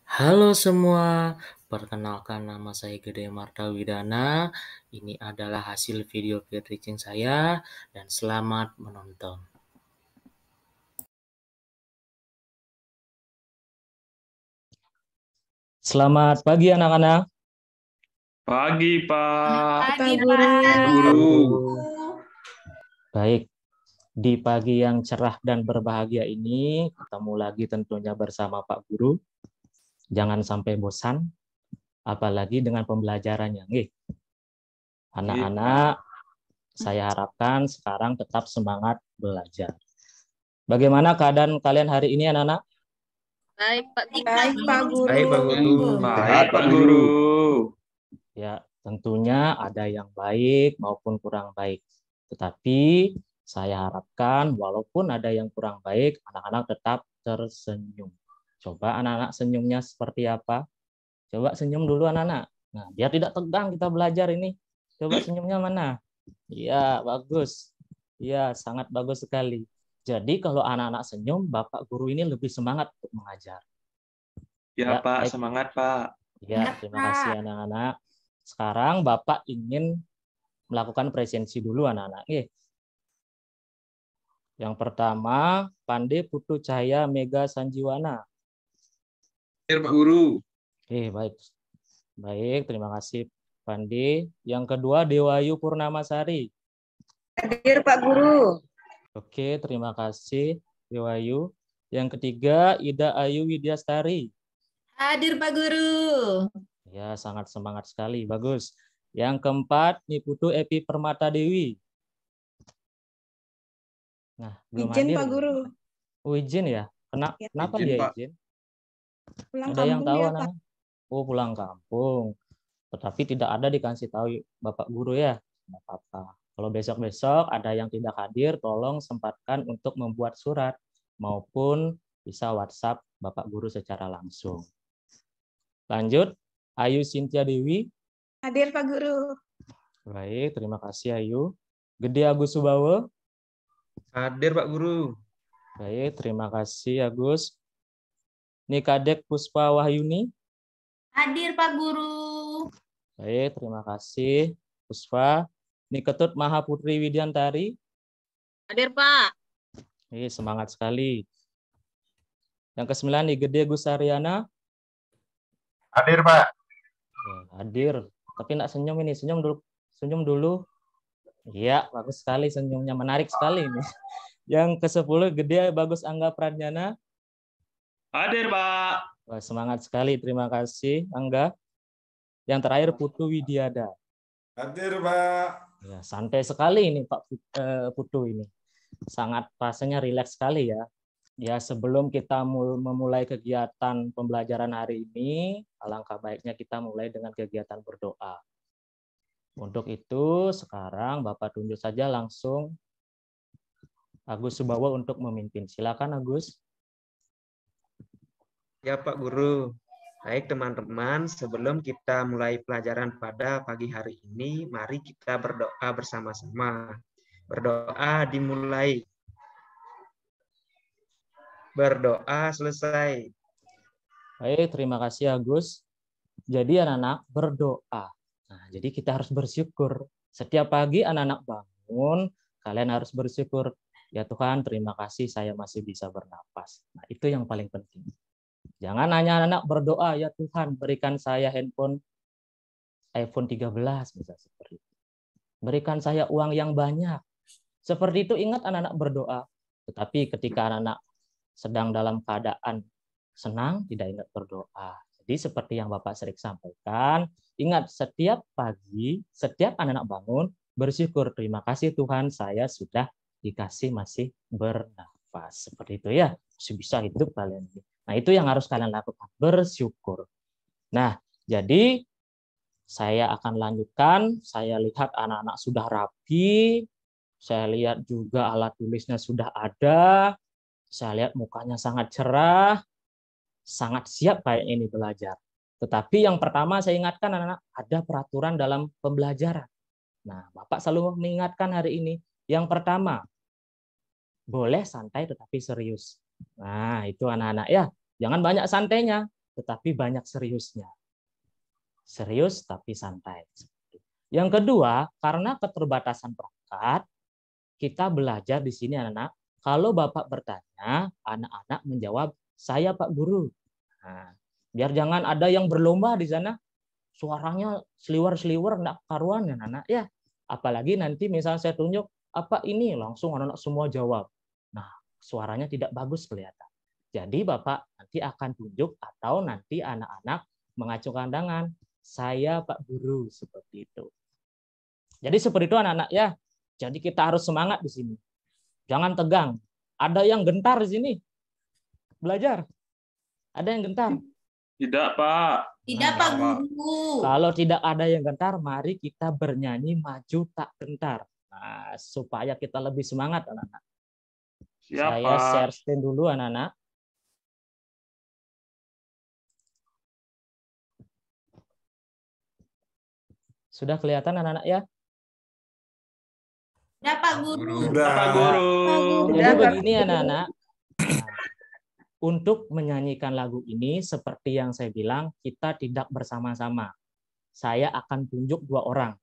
Halo semua, perkenalkan nama saya Gede Marta Widana. Ini adalah hasil video pitching saya dan selamat menonton. Selamat pagi anak-anak. Pagi, Pak. Pagi, Pak Pak. Guru. Baik, di pagi yang cerah dan berbahagia ini ketemu lagi tentunya bersama Pak Guru. Jangan sampai bosan, apalagi dengan pembelajarannya. Anak-anak, saya harapkan sekarang tetap semangat belajar. Bagaimana keadaan kalian hari ini anak-anak? Baik, Pak Guru. Baik, Pak Guru. Baik, Pak Guru. Ya, tentunya ada yang baik maupun kurang baik. Tetapi saya harapkan walaupun ada yang kurang baik, anak-anak tetap tersenyum. Coba anak-anak senyumnya seperti apa? Coba senyum dulu anak-anak. Nah, biar tidak tegang kita belajar ini. Coba senyumnya mana? Iya, bagus. Iya, sangat bagus sekali. Jadi kalau anak-anak senyum, Bapak Guru ini lebih semangat untuk mengajar. Ya, Pak. baik. Semangat, Pak. Ya, terima kasih anak-anak. Sekarang Bapak ingin melakukan presensi dulu anak-anak. Yang pertama, Pande Putu Cahaya Mega Sanjiwana. Hadir, Pak Guru. Baik. Baik, terima kasih Pande. Yang kedua, Dewayu Purnamasari. Hadir, Pak Guru. Oke, terima kasih Dewayu. Yang ketiga, Ida Ayu Widyastari. Hadir, Pak Guru. Ya, sangat semangat sekali. Bagus. Yang keempat, Niputu Epi Permata Dewi. Nah, belum Izin, hadir. Pak Guru. Oh, izin ya? Kenapa Izin, dia Pak. izin? Pulang Ada yang kampung tahu dia, anak? Pak. Oh, pulang kampung. Tetapi tidak ada dikasih tahu Bapak Guru ya. Tidak apa-apa. Kalau besok-besok ada yang tidak hadir, tolong sempatkan untuk membuat surat maupun bisa WhatsApp Bapak Guru secara langsung. Lanjut, Ayu Cynthia Dewi. Hadir, Pak Guru. Baik, terima kasih Ayu. Gede Agus Subawa. Hadir, Pak Guru. Baik, terima kasih Agus. Nikadek Puspa Wahyuni. Hadir, Pak Guru. Baik, terima kasih Puspa. Niketut Mahaputri Widyantari. Hadir, Pak. Semangat sekali. Yang ke-9, Nigede Gusariana. Hadir, Pak. Hadir. Tapi nak senyum ini. Senyum dulu. Senyum dulu. Iya, bagus sekali senyumnya. Menarik sekali ini. Yang ke-10, Gede Bagus Angga Pradjana. Hadir, Pak. Wah, semangat sekali. Terima kasih, Angga. Yang terakhir, Putu Widiada. Hadir, Pak. Ya, santai sekali ini Pak Putu ini. Sangat rasanya rileks sekali ya. Ya, sebelum kita memulai kegiatan pembelajaran hari ini, alangkah baiknya kita mulai dengan kegiatan berdoa. Untuk itu, sekarang Bapak tunjuk saja langsung Agus Subawa untuk memimpin. Silakan Agus. Ya Pak Guru. Baik teman-teman, sebelum kita mulai pelajaran pada pagi hari ini, mari kita berdoa bersama-sama. Berdoa dimulai. Berdoa selesai. Baik, terima kasih Agus. Jadi anak-anak berdoa. Nah, jadi kita harus bersyukur. Setiap pagi anak-anak bangun, kalian harus bersyukur. Ya Tuhan, terima kasih saya masih bisa bernapas. Nah, itu yang paling penting. Jangan hanya anak-anak berdoa, ya Tuhan berikan saya handphone iPhone 13, misalnya seperti itu. Berikan saya uang yang banyak. Seperti itu ingat anak-anak berdoa. Tetapi ketika anak-anak sedang dalam keadaan senang, tidak ingat berdoa. Jadi seperti yang Bapak sering sampaikan, ingat setiap pagi, setiap anak-anak bangun, bersyukur, terima kasih Tuhan saya sudah dikasih masih bernafas. Seperti itu ya, masih bisa hidup kalian. Nah, itu yang harus kalian lakukan, bersyukur. Nah, jadi saya akan lanjutkan. Saya lihat anak-anak sudah rapi. Saya lihat juga alat tulisnya sudah ada. Saya lihat mukanya sangat cerah. Sangat siap kayak ini belajar. Tetapi yang pertama saya ingatkan anak-anak, ada peraturan dalam pembelajaran. Nah, Bapak selalu mengingatkan hari ini. Yang pertama, boleh santai tetapi serius. Nah, itu anak-anak ya. Jangan banyak santainya, tetapi banyak seriusnya. Serius tapi santai. Yang kedua, karena keterbatasan perangkat, kita belajar di sini anak-anak, kalau Bapak bertanya, anak-anak menjawab, saya Pak Guru. Nah, biar jangan ada yang berlomba di sana, suaranya seliwer-seliwer, enggak karuan ya anak-anak. Ya, apalagi nanti misalnya saya tunjuk, apa ini? Langsung anak-anak semua jawab. Nah, suaranya tidak bagus kelihatan. Jadi Bapak nanti akan tunjuk atau nanti anak-anak mengacungkan tangan, saya Pak Guru, seperti itu. Jadi seperti itu anak-anak ya. Jadi kita harus semangat di sini. Jangan tegang. Ada yang gentar di sini. Belajar. Ada yang gentar? Tidak, Pak. Tidak, Pak Guru. Kalau tidak ada yang gentar, mari kita bernyanyi maju tak gentar. Nah, supaya kita lebih semangat anak-anak. Siap, Saya Pak. share screen dulu anak-anak. Sudah kelihatan anak-anak ya? Tidak, Pak Guru. Sudah. Pak Guru. Jadi begini anak-anak, untuk menyanyikan lagu ini seperti yang saya bilang, kita tidak bersama-sama. Saya akan tunjuk dua orang.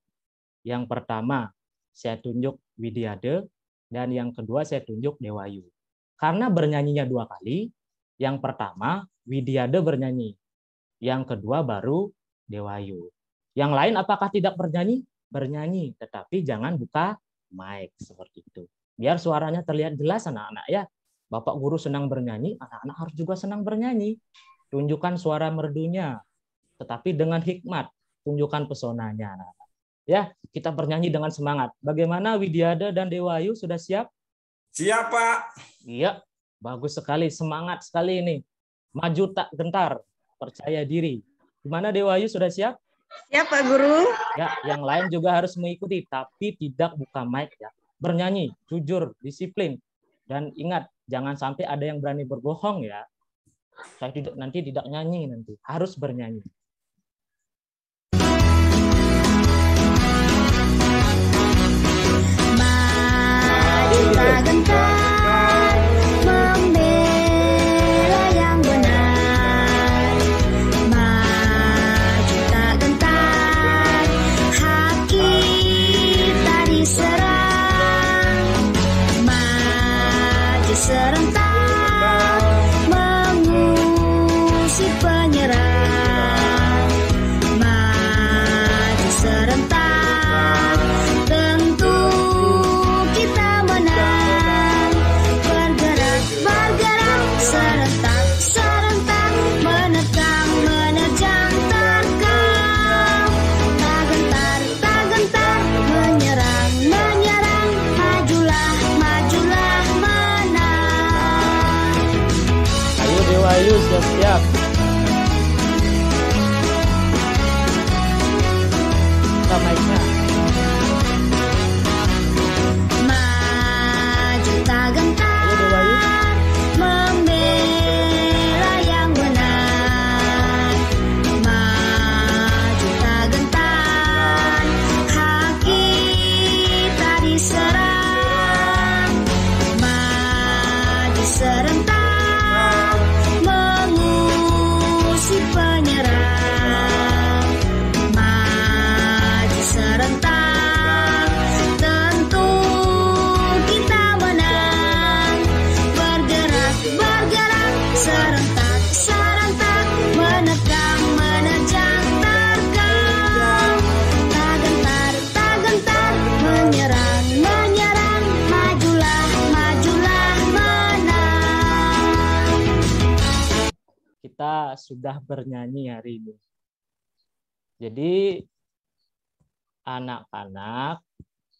Yang pertama, saya tunjuk Widiade, dan yang kedua saya tunjuk Dewayu. Karena bernyanyinya dua kali, yang pertama Widiade bernyanyi, yang kedua baru Dewayu. Yang lain apakah tidak bernyanyi? Bernyanyi, tetapi jangan buka mic seperti itu. Biar suaranya terlihat jelas anak-anak ya. Bapak Guru senang bernyanyi, anak-anak harus juga senang bernyanyi. Tunjukkan suara merdunya, tetapi dengan hikmat. Tunjukkan pesonanya anak-anak. Ya, kita bernyanyi dengan semangat. Bagaimana Widiade dan Dewayu, sudah siap? Siap, Pak. Iya, bagus sekali, semangat sekali ini. Maju tak gentar, percaya diri. Gimana Dewayu, sudah siap? Siap, Pak Guru. Ya, yang lain juga harus mengikuti, tapi tidak buka mic ya. Bernyanyi, jujur, disiplin, dan ingat jangan sampai ada yang berani berbohong ya. Saya nanti tidak nyanyi nanti, harus bernyanyi. Maju tak gentar, membela yang benar. Maju tak gentar, hak kita diserang. Maju serentak, mengusir penyerang. Maju serentak, tentu kita menang. Bergerak, bergerak, serentak, serentak, menerkam, menerjang, terkam. Tak gentar, tak gentar, menyerang, menyerang, majulah, majulah, menang. Ayo Dewayu, sudah siap. Buka mic-nya. Maju tak gentar, Ayo Dewayu. membela yang benar. Maju tak gentar, hak kita diserang. Maju serentak, mengusir penyerang. Maju serentak, tentu kita menang. Bergerak, bergerak, serentak, serentak, menerkam, menerjang, terkam. Tak gentar, tak gentar, menyerang, menyerang, majulah, majulah, menang. Kita sudah bernyanyi hari ini. Jadi anak-anak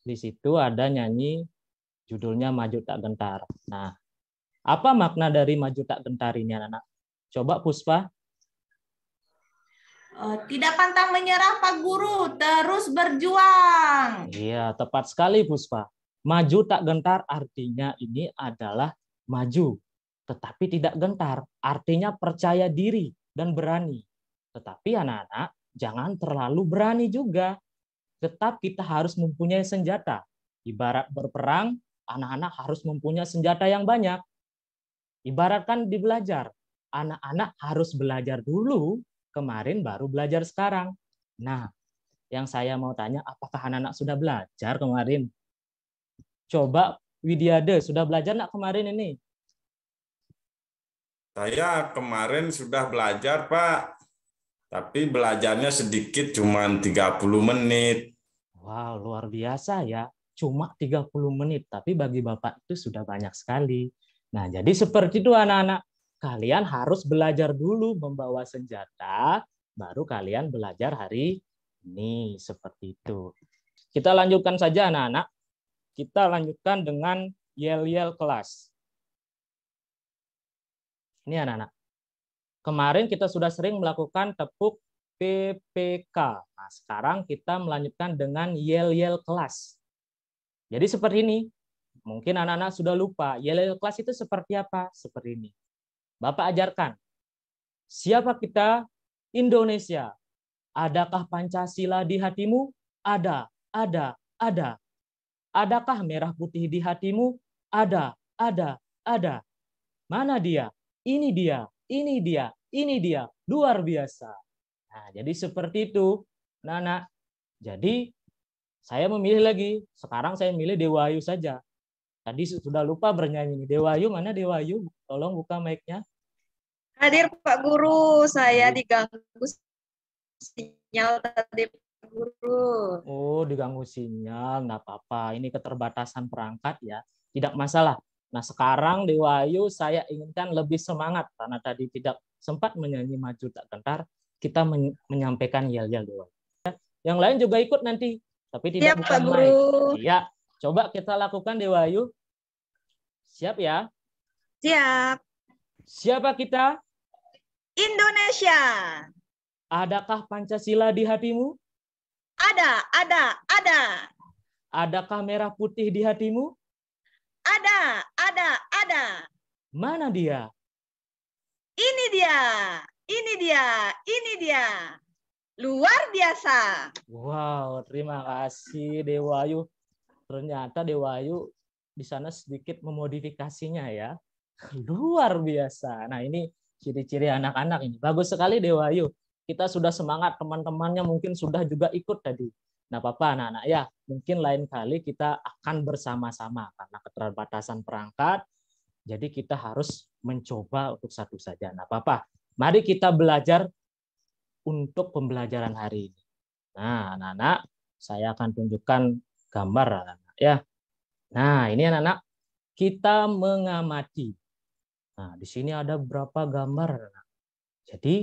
di situ ada nyanyi judulnya Maju Tak Gentar. Nah, apa makna dari Maju Tak Gentar ini anak-anak? Coba Puspa. Tidak pantang menyerah, Pak Guru. Terus berjuang. Iya, tepat sekali Puspa. Maju tak gentar artinya ini adalah maju, tetapi tidak gentar. Artinya percaya diri dan berani. Tetapi anak-anak jangan terlalu berani juga. Tetap kita harus mempunyai senjata. Ibarat berperang, anak-anak harus mempunyai senjata yang banyak. Ibaratkan di belajar, anak-anak harus belajar dulu, kemarin baru belajar sekarang. Nah, yang saya mau tanya, apakah anak-anak sudah belajar kemarin? Coba Widiade, sudah belajar nggak kemarin ini? Saya kemarin sudah belajar, Pak. Tapi belajarnya sedikit, cuma 30 menit. Wow, luar biasa ya. Cuma 30 menit, tapi bagi Bapak itu sudah banyak sekali. Nah, jadi seperti itu anak-anak. Kalian harus belajar dulu membawa senjata, baru kalian belajar hari ini. Seperti itu. Kita lanjutkan saja anak-anak. Kita lanjutkan dengan yel-yel kelas. Ini anak-anak. Kemarin kita sudah sering melakukan tepuk PPK. Nah, sekarang kita melanjutkan dengan yel-yel kelas. Jadi seperti ini. Mungkin anak-anak sudah lupa. Yel-yel kelas itu seperti apa? Seperti ini. Bapak ajarkan. Siapa kita? Indonesia. Adakah Pancasila di hatimu? Ada. Adakah merah putih di hatimu? Ada. Mana dia? Ini dia. Luar biasa. Nah, jadi seperti itu, anak-anak. Jadi, saya memilih lagi. Sekarang saya milih Dewayu saja. Tadi sudah lupa bernyanyi. Dewayu, mana Dewayu? Tolong buka mic-nya. Hadir Pak Guru, saya diganggu sinyal tadi Pak Guru. Oh, diganggu sinyal, nggak apa-apa. Ini keterbatasan perangkat ya, tidak masalah. Nah, sekarang Dewayu saya inginkan lebih semangat karena tadi tidak sempat menyanyi maju tak gentar. Kita menyampaikan yel-yel Dewayu. Yang lain juga ikut nanti, tapi tidak bukan mic. Iya, coba kita lakukan Dewayu. Siap ya? Siap. Siapa kita? Indonesia. Adakah Pancasila di hatimu? Ada. Adakah merah putih di hatimu? Ada. Mana dia? Ini dia. Luar biasa. Wow, terima kasih Dewayu. Ternyata Dewayu di sana sedikit memodifikasinya ya. Luar biasa. Nah, ini ciri-ciri anak-anak ini. Bagus sekali Dewayu. Kita sudah semangat, teman-temannya mungkin sudah juga ikut tadi. Nah, Papa, anak-anak ya, mungkin lain kali kita akan bersama-sama karena keterbatasan perangkat. Jadi kita harus mencoba untuk satu saja. Nah, Papa, mari kita belajar untuk pembelajaran hari ini. Nah, anak-anak, saya akan tunjukkan gambar anak-anak ya. Nah, ini anak-anak, kita mengamati. Nah, di sini ada beberapa gambar anak-anak. Jadi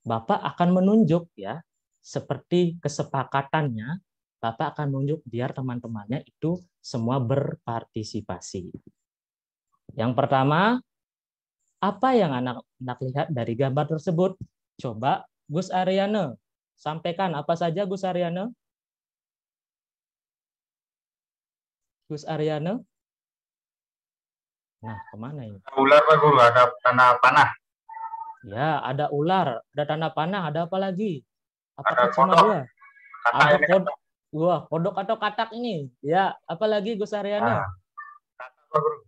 Bapak akan menunjuk ya, seperti kesepakatannya, Bapak akan menunjuk biar teman-temannya itu semua berpartisipasi. Yang pertama, apa yang anak-anak lihat dari gambar tersebut? Coba Gus Aryana, sampaikan apa saja Gus Aryana? Gus Aryana? Nah, kemana ini? Ular Pak Guru, ada tanah panah. Ya, ada ular, ada tanah panah, ada apa lagi? Apakah Ada cuma kodok. dua? Ada kodok. Wah, kodok atau katak ini? Ya, apa lagi Gus Aryana? Pak Guru.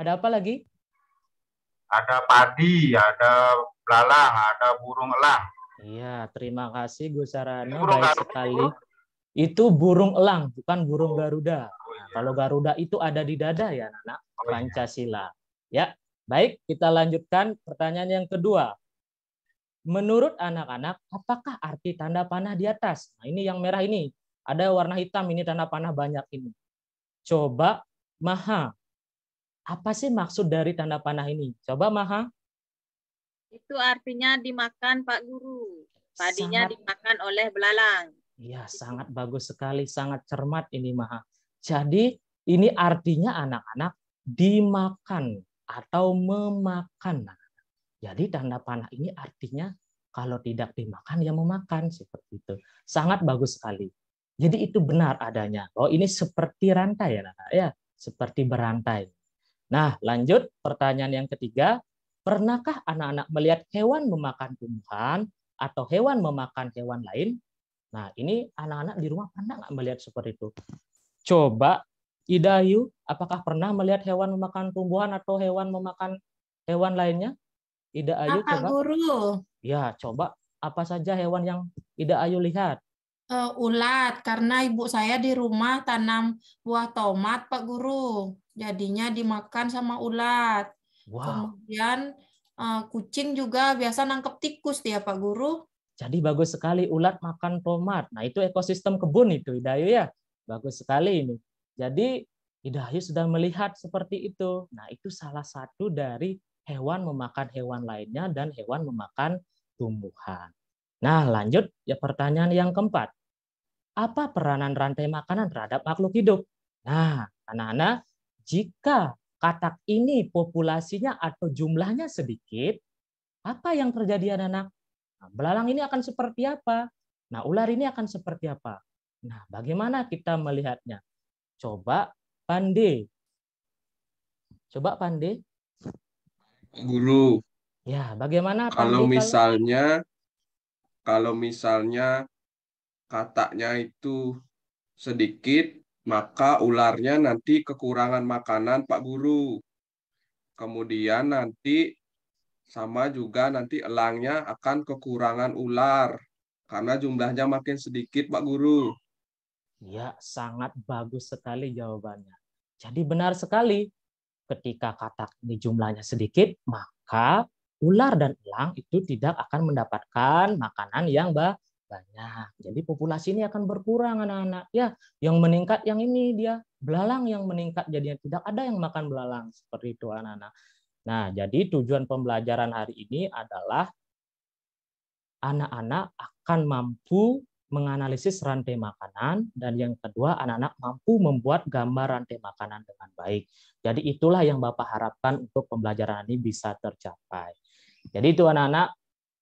Ada apa lagi? Ada padi, ada belalang, ada burung elang. Iya, terima kasih Gus Aryana, Burung baik Garuda, sekali. Guru. Itu burung elang, bukan burung Garuda. Nah, kalau Garuda itu ada di dada ya, anak Pancasila. Ya, baik, kita lanjutkan pertanyaan yang kedua. Menurut anak-anak, apakah arti tanda panah di atas? Nah, ini yang merah ini. Ada warna hitam, ini tanda panah banyak ini. Coba, Maha. Apa sih maksud dari tanda panah ini? Coba, Maha. Itu artinya dimakan, Pak Guru. Padinya Sangat- dimakan oleh belalang. Iya, sangat bagus sekali, sangat cermat ini Maha. Jadi, ini artinya anak-anak dimakan atau memakan. Jadi tanda panah ini artinya kalau tidak dimakan ya memakan, seperti itu. Sangat bagus sekali. Jadi itu benar adanya. Oh, ini seperti rantai ya, anak-anak ya, seperti berantai. Nah, lanjut pertanyaan yang ketiga. Pernahkah anak-anak melihat hewan memakan tumbuhan atau hewan memakan hewan lain? Nah, ini anak-anak di rumah pernah nggak melihat seperti itu? Coba, Idayu, apakah pernah melihat hewan memakan tumbuhan atau hewan memakan hewan lainnya? Ida Ayu Pak coba. Guru, Ya, coba apa saja hewan yang Ida Ayu lihat? ulat, karena ibu saya di rumah tanam buah tomat, Pak Guru. Jadinya dimakan sama ulat. Wow, Kemudian kucing juga biasa nangkep tikus dia, Pak Guru. jadi bagus sekali ulat makan tomat. Nah, itu ekosistem kebun itu, Ida Ayu ya. Bagus sekali ini. Jadi, Ida Ayu sudah melihat seperti itu. Nah, itu salah satu dari hewan memakan hewan lainnya dan hewan memakan tumbuhan. Nah, lanjut ya pertanyaan yang keempat. Apa peranan rantai makanan terhadap makhluk hidup? Nah, anak-anak, jika katak ini populasinya atau jumlahnya sedikit, apa yang terjadi anak-anak? Nah, belalang ini akan seperti apa? Nah, ular ini akan seperti apa? Nah, bagaimana kita melihatnya? Coba Pande. Coba Pande. Guru, Ya, bagaimana kalau Pande? misalnya kataknya itu sedikit, maka ularnya nanti kekurangan makanan, Pak Guru. Kemudian nanti sama juga nanti elangnya akan kekurangan ular karena jumlahnya makin sedikit, Pak Guru. Ya, sangat bagus sekali jawabannya. Jadi benar sekali. Ketika katak ini jumlahnya sedikit, maka ular dan elang itu tidak akan mendapatkan makanan yang banyak. Jadi populasi ini akan berkurang anak-anak. Ya, yang meningkat yang ini dia belalang yang meningkat, jadinya tidak ada yang makan belalang seperti itu anak-anak. Nah, jadi tujuan pembelajaran hari ini adalah anak-anak akan mampu menganalisis rantai makanan, dan yang kedua anak-anak mampu membuat gambar rantai makanan dengan baik. Jadi itulah yang Bapak harapkan untuk pembelajaran ini bisa tercapai. Jadi itu anak-anak,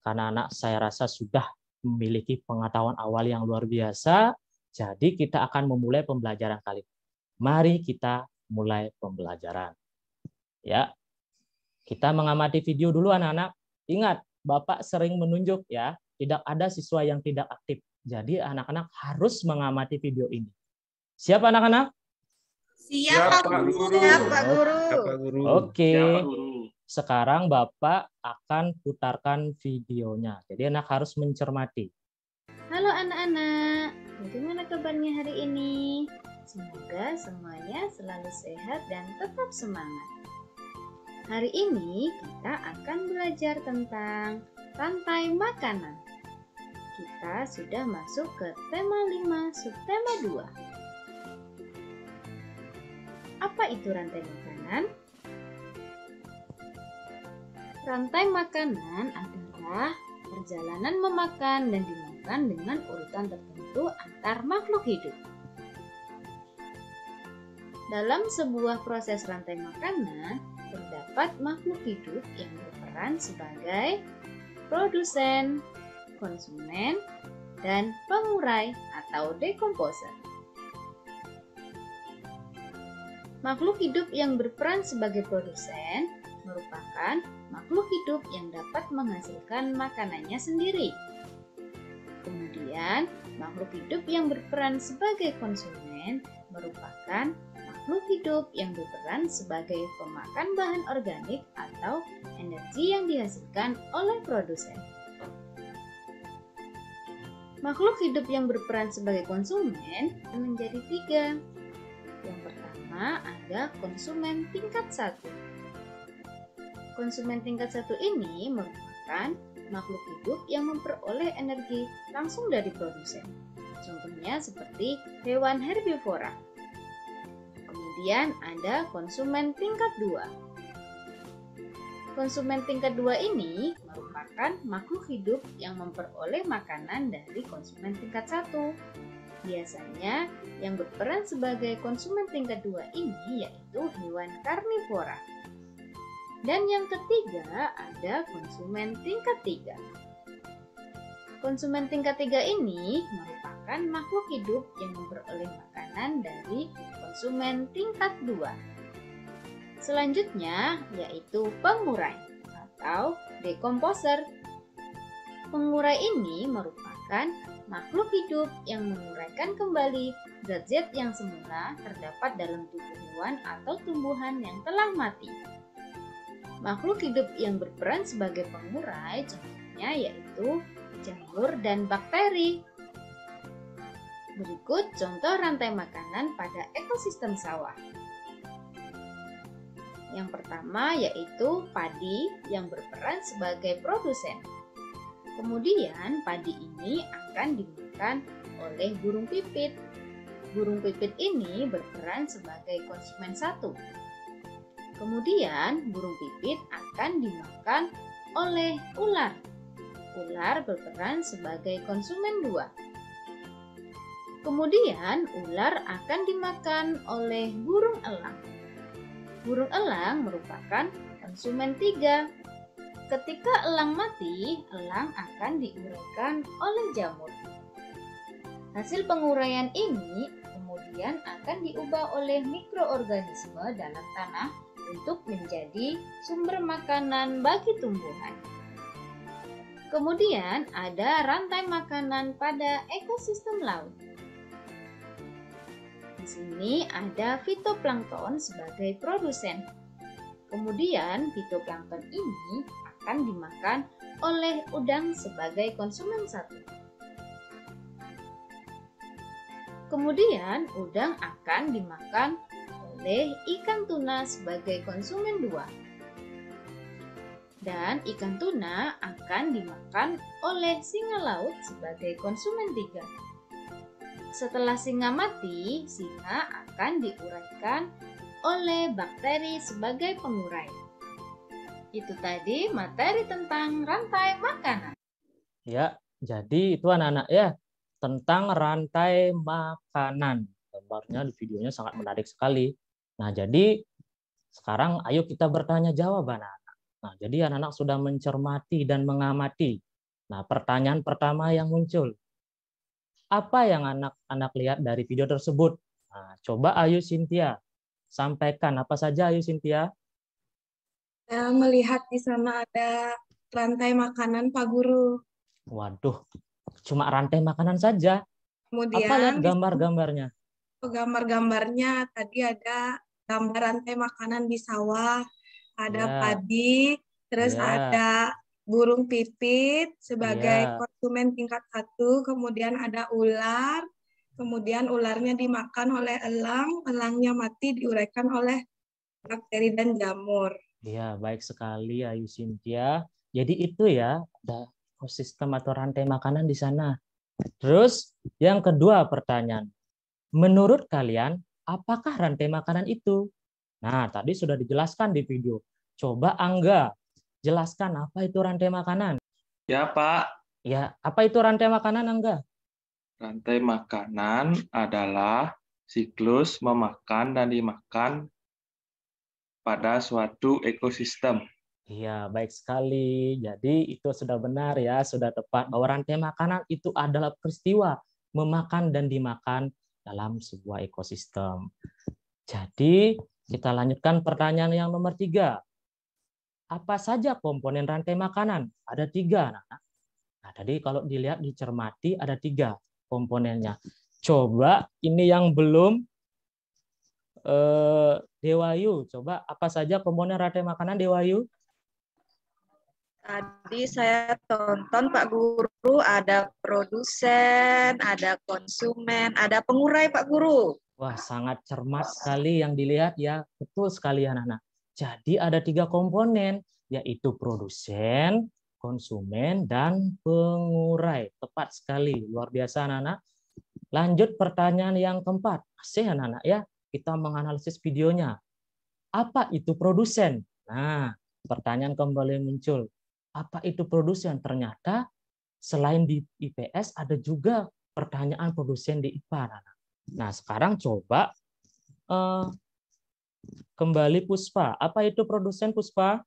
karena anak saya rasa sudah memiliki pengetahuan awal yang luar biasa, jadi kita akan memulai pembelajaran kali ini. Mari kita mulai pembelajaran. Ya, kita mengamati video dulu anak-anak. Ingat, Bapak sering menunjuk ya, tidak ada siswa yang tidak aktif. Jadi anak-anak harus mengamati video ini. Siap anak-anak? Siap, Pak Guru. Siap, Pak Guru. Pak Guru. Oke. Siap, Pak Guru. Sekarang Bapak akan putarkan videonya. Jadi anak harus mencermati. Halo anak-anak, bagaimana kabarnya hari ini? Semoga semuanya selalu sehat dan tetap semangat. Hari ini kita akan belajar tentang rantai makanan. Kita sudah masuk ke tema 5, subtema 2. Apa itu rantai makanan? Rantai makanan adalah perjalanan memakan dan dimakan dengan urutan tertentu antar makhluk hidup. Dalam sebuah proses rantai makanan, terdapat makhluk hidup yang berperan sebagai produsen, konsumen, dan pengurai atau dekomposer. Makhluk hidup yang berperan sebagai produsen merupakan makhluk hidup yang dapat menghasilkan makanannya sendiri. Kemudian, makhluk hidup yang berperan sebagai konsumen merupakan makhluk hidup yang berperan sebagai pemakan bahan organik atau energi yang dihasilkan oleh produsen. Makhluk hidup yang berperan sebagai konsumen menjadi 3. Yang pertama ada konsumen tingkat 1. Konsumen tingkat 1 ini merupakan makhluk hidup yang memperoleh energi langsung dari produsen. Contohnya seperti hewan herbivora. Kemudian ada konsumen tingkat 2. Konsumen tingkat 2 ini merupakan makhluk hidup yang memperoleh makanan dari konsumen tingkat 1. Biasanya yang berperan sebagai konsumen tingkat 2 ini yaitu hewan karnivora. Dan yang ketiga ada konsumen tingkat 3. Konsumen tingkat 3 ini merupakan makhluk hidup yang memperoleh makanan dari konsumen tingkat 2. Selanjutnya yaitu pengurai atau dekomposer. Pengurai ini merupakan makhluk hidup yang menguraikan kembali zat-zat yang semula terdapat dalam tubuh hewan atau tumbuhan yang telah mati. Makhluk hidup yang berperan sebagai pengurai contohnya yaitu jamur dan bakteri. Berikut contoh rantai makanan pada ekosistem sawah. Yang pertama yaitu padi yang berperan sebagai produsen. Kemudian padi ini akan dimakan oleh burung pipit. Burung pipit ini berperan sebagai konsumen 1. Kemudian burung pipit akan dimakan oleh ular. Ular berperan sebagai konsumen 2. Kemudian ular akan dimakan oleh burung elang. Burung elang merupakan konsumen 3. Ketika elang mati, elang akan diuraikan oleh jamur. Hasil penguraian ini kemudian akan diubah oleh mikroorganisme dalam tanah untuk menjadi sumber makanan bagi tumbuhan. Kemudian ada rantai makanan pada ekosistem laut. Di sini ada fitoplankton sebagai produsen. Kemudian fitoplankton ini akan dimakan oleh udang sebagai konsumen 1. Kemudian udang akan dimakan oleh ikan tuna sebagai konsumen 2. Dan ikan tuna akan dimakan oleh singa laut sebagai konsumen 3. Setelah singa mati, singa akan diuraikan oleh bakteri sebagai pengurai. Itu tadi materi tentang rantai makanan. Ya, jadi itu anak-anak ya, tentang rantai makanan. Gambarnya di videonya sangat menarik sekali. Nah, jadi sekarang ayo kita bertanya jawab anak-anak. Nah, jadi anak-anak sudah mencermati dan mengamati. Nah, pertanyaan pertama yang muncul. Apa yang anak-anak lihat dari video tersebut? Nah, coba Ayu Cynthia sampaikan apa saja Ayu Cynthia? Saya melihat di sana ada rantai makanan Pak Guru. Waduh, cuma rantai makanan saja. Kemudian apa lihat gambar-gambarnya? Gambar-gambarnya tadi ada gambar rantai makanan di sawah, ada Ya. padi, terus Ya. ada burung pipit sebagai Ya. konsumen tingkat 1, kemudian ada ular, kemudian ularnya dimakan oleh elang, elangnya mati diuraikan oleh bakteri dan jamur. Ya, baik sekali Ayu Cynthia. Jadi itu ya, ada ekosistem atau rantai makanan di sana. Terus yang kedua pertanyaan. Menurut kalian, apakah rantai makanan itu? Nah, tadi sudah dijelaskan di video. Coba Angga, jelaskan apa itu rantai makanan. Ya, Pak. Ya, apa itu rantai makanan, Angga? Rantai makanan adalah siklus memakan dan dimakan pada suatu ekosistem. Iya, baik sekali. Jadi itu sudah benar ya, sudah tepat bahwa rantai makanan itu adalah peristiwa memakan dan dimakan dalam sebuah ekosistem. Jadi kita lanjutkan pertanyaan yang nomor 3. Apa saja komponen rantai makanan? Ada 3. Nah, tadi kalau dilihat dicermati ada 3 komponennya. Coba ini yang belum Dewayu, coba apa saja komponen rantai makanan Dewayu? Tadi saya tonton Pak Guru, ada produsen, ada konsumen, ada pengurai Pak Guru. Wah, sangat cermat sekali yang dilihat ya. Betul sekali anak-anak. Jadi ada 3 komponen, yaitu produsen, konsumen, dan pengurai. Tepat sekali, luar biasa anak-anak. Lanjut pertanyaan yang keempat. Masih anak-anak ya, kita menganalisis videonya. Apa itu produsen? Nah, pertanyaan kembali muncul. Apa itu produsen? Ternyata selain di IPS ada juga pertanyaan produsen di IPA. Nah, sekarang coba kembali Puspa. Apa itu produsen Puspa?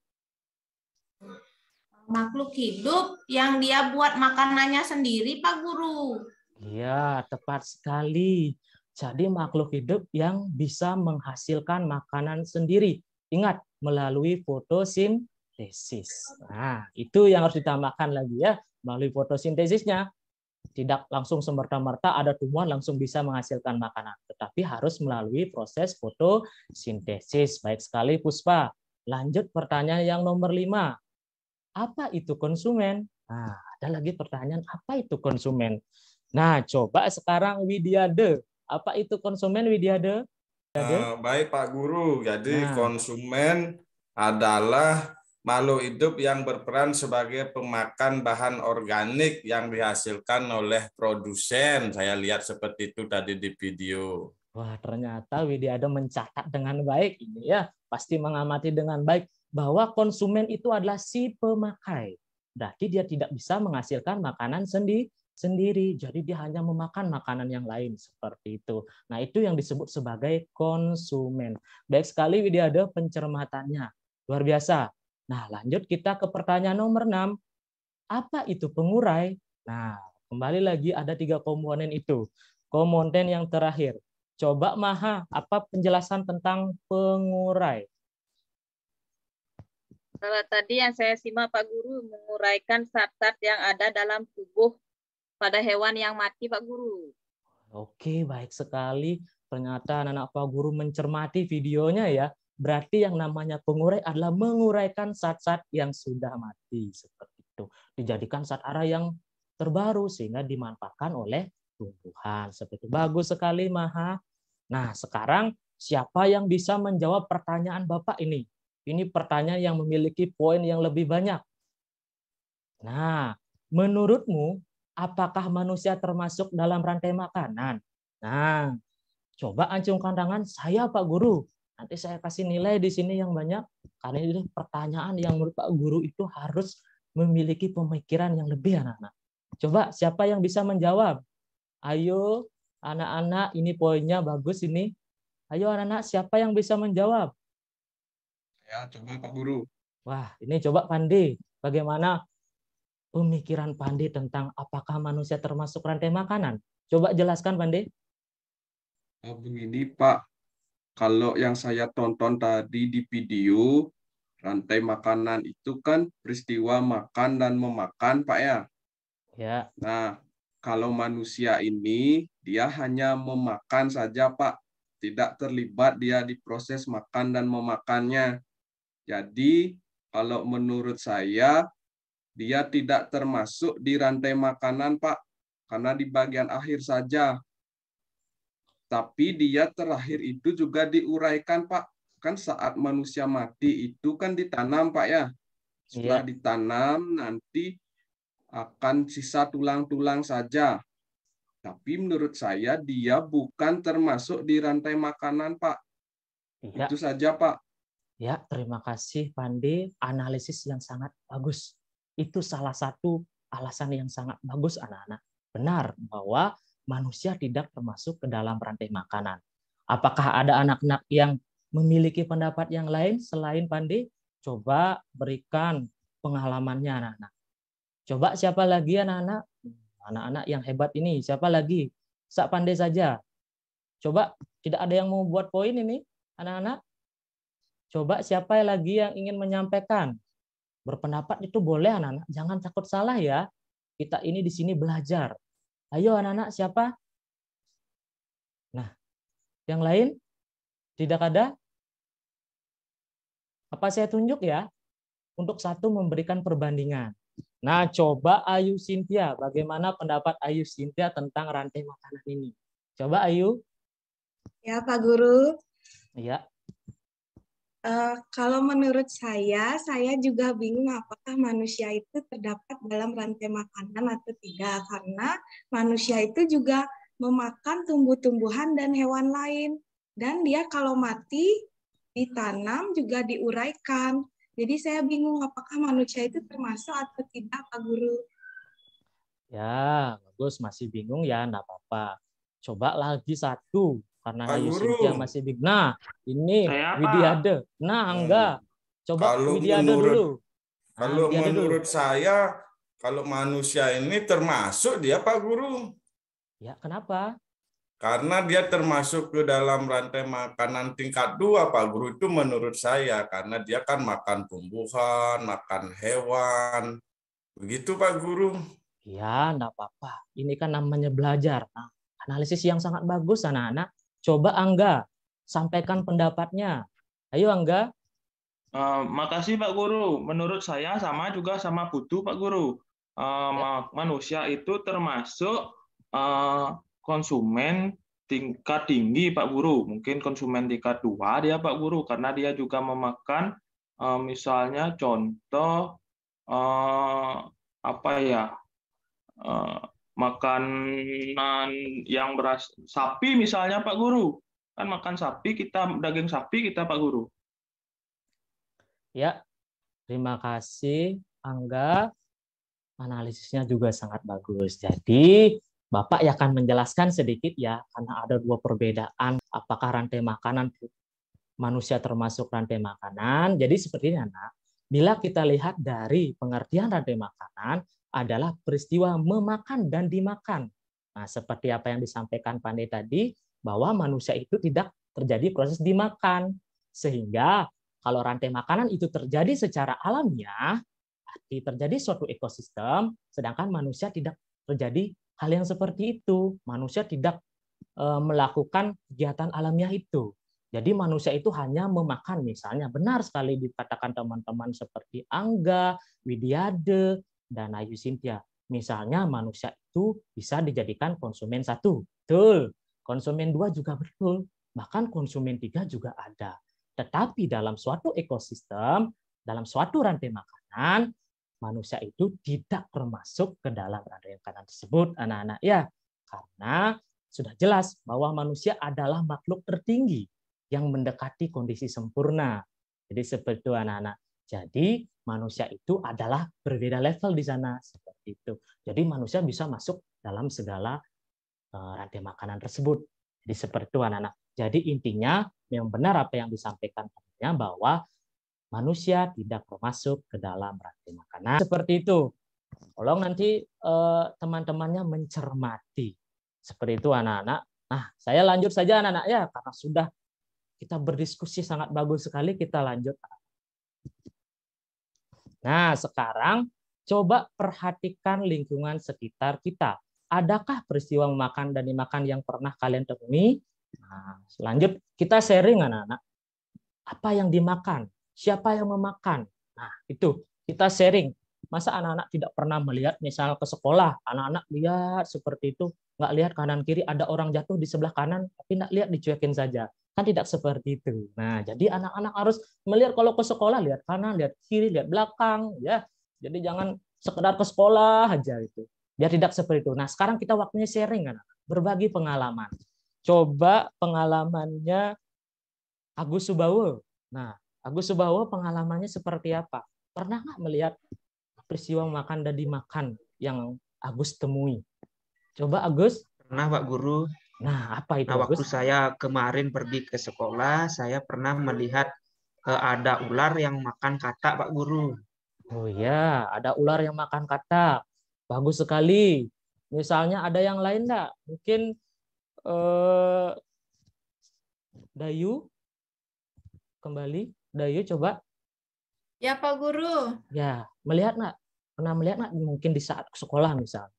Makhluk hidup yang dia buat makanannya sendiri, Pak Guru. Iya, tepat sekali. Jadi makhluk hidup yang bisa menghasilkan makanan sendiri. Ingat, melalui fotosintesis. Nah, itu yang harus ditambahkan lagi ya, melalui fotosintesisnya. Tidak langsung semerta-merta ada tumbuhan langsung bisa menghasilkan makanan, tetapi harus melalui proses fotosintesis. Baik sekali Puspa. lanjut pertanyaan yang nomor 5. Apa itu konsumen? Nah, ada lagi pertanyaan, apa itu konsumen? Nah, coba sekarang Widyade. Apa itu konsumen, Widyade? Baik Pak Guru, jadi Nah. konsumen adalah makhluk hidup yang berperan sebagai pemakan bahan organik yang dihasilkan oleh produsen. Saya lihat seperti itu tadi di video. Wah, ternyata Widyade mencatat dengan baik ini ya. Pasti mengamati dengan baik bahwa konsumen itu adalah si pemakai. Berarti dia tidak bisa menghasilkan makanan sendiri. Jadi dia hanya memakan makanan yang lain seperti itu. Nah, itu yang disebut sebagai konsumen. Baik sekali Widyade pencermatannya. Luar biasa. Nah, lanjut kita ke pertanyaan nomor 6. Apa itu pengurai? Nah, kembali lagi ada 3 komponen itu. Komponen yang terakhir. Coba Maha, apa penjelasan tentang pengurai? Kalau tadi yang saya simak Pak Guru, menguraikan zat-zat yang ada dalam tubuh pada hewan yang mati Pak Guru. Oke, baik sekali. Ternyata anak-anak Pak Guru mencermati videonya ya. Berarti yang namanya pengurai adalah menguraikan zat-zat yang sudah mati. Seperti itu. Dijadikan zat ara yang terbaru sehingga dimanfaatkan oleh tumbuhan. Seperti itu. Bagus sekali Maha. Nah, sekarang siapa yang bisa menjawab pertanyaan Bapak ini? Ini pertanyaan yang memiliki poin yang lebih banyak. Nah, menurutmu apakah manusia termasuk dalam rantai makanan? Nah, coba acungkan tangan saya Pak Guru. Nanti saya kasih nilai di sini yang banyak. Karena ini pertanyaan yang menurut Pak Guru itu harus memiliki pemikiran yang lebih anak-anak. Coba siapa yang bisa menjawab? Ayo anak-anak, ini poinnya bagus ini. Ayo anak-anak, siapa yang bisa menjawab? Ya, coba Pak Guru. Wah, ini coba Pandi. Bagaimana pemikiran Pandi tentang apakah manusia termasuk rantai makanan? Coba jelaskan Pandi. Begini Pak, kalau yang saya tonton tadi di video, rantai makanan itu kan peristiwa makan dan memakan Pak ya. Ya. Nah, kalau manusia ini dia hanya memakan saja Pak, tidak terlibat dia di proses makan dan memakannya. Jadi, kalau menurut saya, dia tidak termasuk di rantai makanan, Pak. Karena di bagian akhir saja. Tapi dia terakhir itu juga diuraikan, Pak. Kan saat manusia mati itu kan ditanam, Pak ya. Setelah ditanam, nanti akan sisa tulang-tulang saja. Tapi menurut saya, dia bukan termasuk di rantai makanan, Pak. Ya. Itu saja, Pak. Ya, terima kasih Pandi. Analisis yang sangat bagus. Itu salah satu alasan yang sangat bagus anak-anak. Benar bahwa manusia tidak termasuk ke dalam rantai makanan. Apakah ada anak-anak yang memiliki pendapat yang lain selain Pandi? Coba berikan pengalamannya anak-anak. Coba siapa lagi anak-anak? Anak-anak yang hebat ini, siapa lagi? Sak Pandi saja. Coba, tidak ada yang mau buat poin ini, anak-anak? Coba siapa lagi yang ingin menyampaikan? Berpendapat itu boleh anak-anak, jangan takut salah ya. Kita ini di sini belajar. Ayo anak-anak, siapa? Nah, yang lain? Tidak ada? Apa saya tunjuk ya? Untuk satu memberikan perbandingan. Nah, coba Ayu Cynthia, bagaimana pendapat Ayu Cynthia tentang rantai makanan ini? Coba Ayu. Ya, Pak Guru. Iya. Kalau menurut saya juga bingung apakah manusia itu terdapat dalam rantai makanan atau tidak. Karena manusia itu juga memakan tumbuh-tumbuhan dan hewan lain. Dan dia kalau mati, ditanam juga diuraikan. Jadi saya bingung apakah manusia itu termasuk atau tidak, Pak Guru. Ya, bagus. Masih bingung ya, enggak apa-apa. Coba lagi satu. Karena Ayu Cynthia masih bingung. Nah, ini Widyade. Nah, enggak. Coba Kalau Widyade dulu. Kalau menurut saya, kalau manusia ini termasuk dia Pak Guru. Ya, kenapa? Karena dia termasuk ke dalam rantai makanan tingkat 2, Pak Guru, itu menurut saya. Karena dia kan makan tumbuhan, makan hewan. Begitu, Pak Guru. Ya, enggak apa-apa. Ini kan namanya belajar. Nah, analisis yang sangat bagus, anak-anak. Coba Angga, sampaikan pendapatnya. Ayo Angga. Makasih Pak Guru. Menurut saya sama juga sama Putu Pak Guru. Manusia itu termasuk konsumen tingkat tinggi Pak Guru. Mungkin konsumen tingkat 2 dia Pak Guru, karena dia juga memakan misalnya contoh apa ya, makanan yang beras sapi misalnya Pak Guru. Kan makan sapi, kita daging sapi kita Pak Guru. Ya, terima kasih Angga. Analisisnya juga sangat bagus. Jadi, Bapak akan menjelaskan sedikit ya, karena ada 2 perbedaan. Apakah rantai makanan manusia termasuk rantai makanan? Jadi seperti ini, Anak. Bila kita lihat dari pengertian rantai makanan adalah peristiwa memakan dan dimakan. Nah, seperti apa yang disampaikan Pandai tadi, bahwa manusia itu tidak terjadi proses dimakan. Sehingga kalau rantai makanan itu terjadi secara alamiah, arti terjadi suatu ekosistem, sedangkan manusia tidak terjadi hal yang seperti itu. Manusia tidak melakukan kegiatan alamiah itu. Jadi manusia itu hanya memakan, misalnya benar sekali dikatakan teman-teman seperti Angga, Widiade, dan Ayu Cynthia. Misalnya manusia itu bisa dijadikan konsumen 1. Betul. Konsumen 2 juga betul. Bahkan konsumen 3 juga ada. Tetapi dalam suatu ekosistem, dalam suatu rantai makanan, manusia itu tidak termasuk ke dalam rantai makanan tersebut, anak-anak ya. Karena sudah jelas bahwa manusia adalah makhluk tertinggi yang mendekati kondisi sempurna. Jadi seperti itu anak-anak. Jadi manusia itu adalah berbeda level di sana seperti itu. Jadi manusia bisa masuk dalam segala rantai makanan tersebut. Jadi seperti itu anak-anak. Jadi intinya yang benar apa yang disampaikan bahwa manusia tidak termasuk ke dalam rantai makanan. Seperti itu. Tolong nanti teman-temannya mencermati. Seperti itu anak-anak. Nah, saya lanjut saja anak-anak ya, karena sudah kita berdiskusi sangat bagus sekali, kita lanjut. Nah, sekarang coba perhatikan lingkungan sekitar kita. Adakah peristiwa memakan dan dimakan yang pernah kalian temui? Nah, lanjut kita sharing anak-anak. Apa yang dimakan? Siapa yang memakan? Nah, itu kita sharing. Masa anak-anak tidak pernah melihat misalnya ke sekolah, anak-anak lihat seperti itu, nggak lihat kanan kiri ada orang jatuh di sebelah kanan, tapi nggak lihat, dicuekin saja. Kan tidak seperti itu. Nah, jadi anak-anak harus melihat kalau ke sekolah, lihat kanan, lihat kiri, lihat belakang, ya. Jadi jangan sekedar ke sekolah aja itu. Biar tidak seperti itu. Nah, sekarang kita waktunya sharing kan, berbagi pengalaman. Coba pengalamannya Agus Subawo. Nah, Agus Subawo pengalamannya seperti apa? Pernah nggak melihat peristiwa makan dan dimakan yang Agus temui? Coba Agus. Pernah Pak Guru. Nah, apa itu Waktu Agus? saya kemarin pergi ke sekolah, saya pernah melihat ada ular yang makan katak Pak Guru. Oh ya, ada ular yang makan katak. Bagus sekali. Misalnya ada yang lain enggak? Mungkin Dayu kembali. Dayu coba. Ya Pak Guru. Ya, melihat enggak? Pernah melihat enggak mungkin di saat sekolah misal?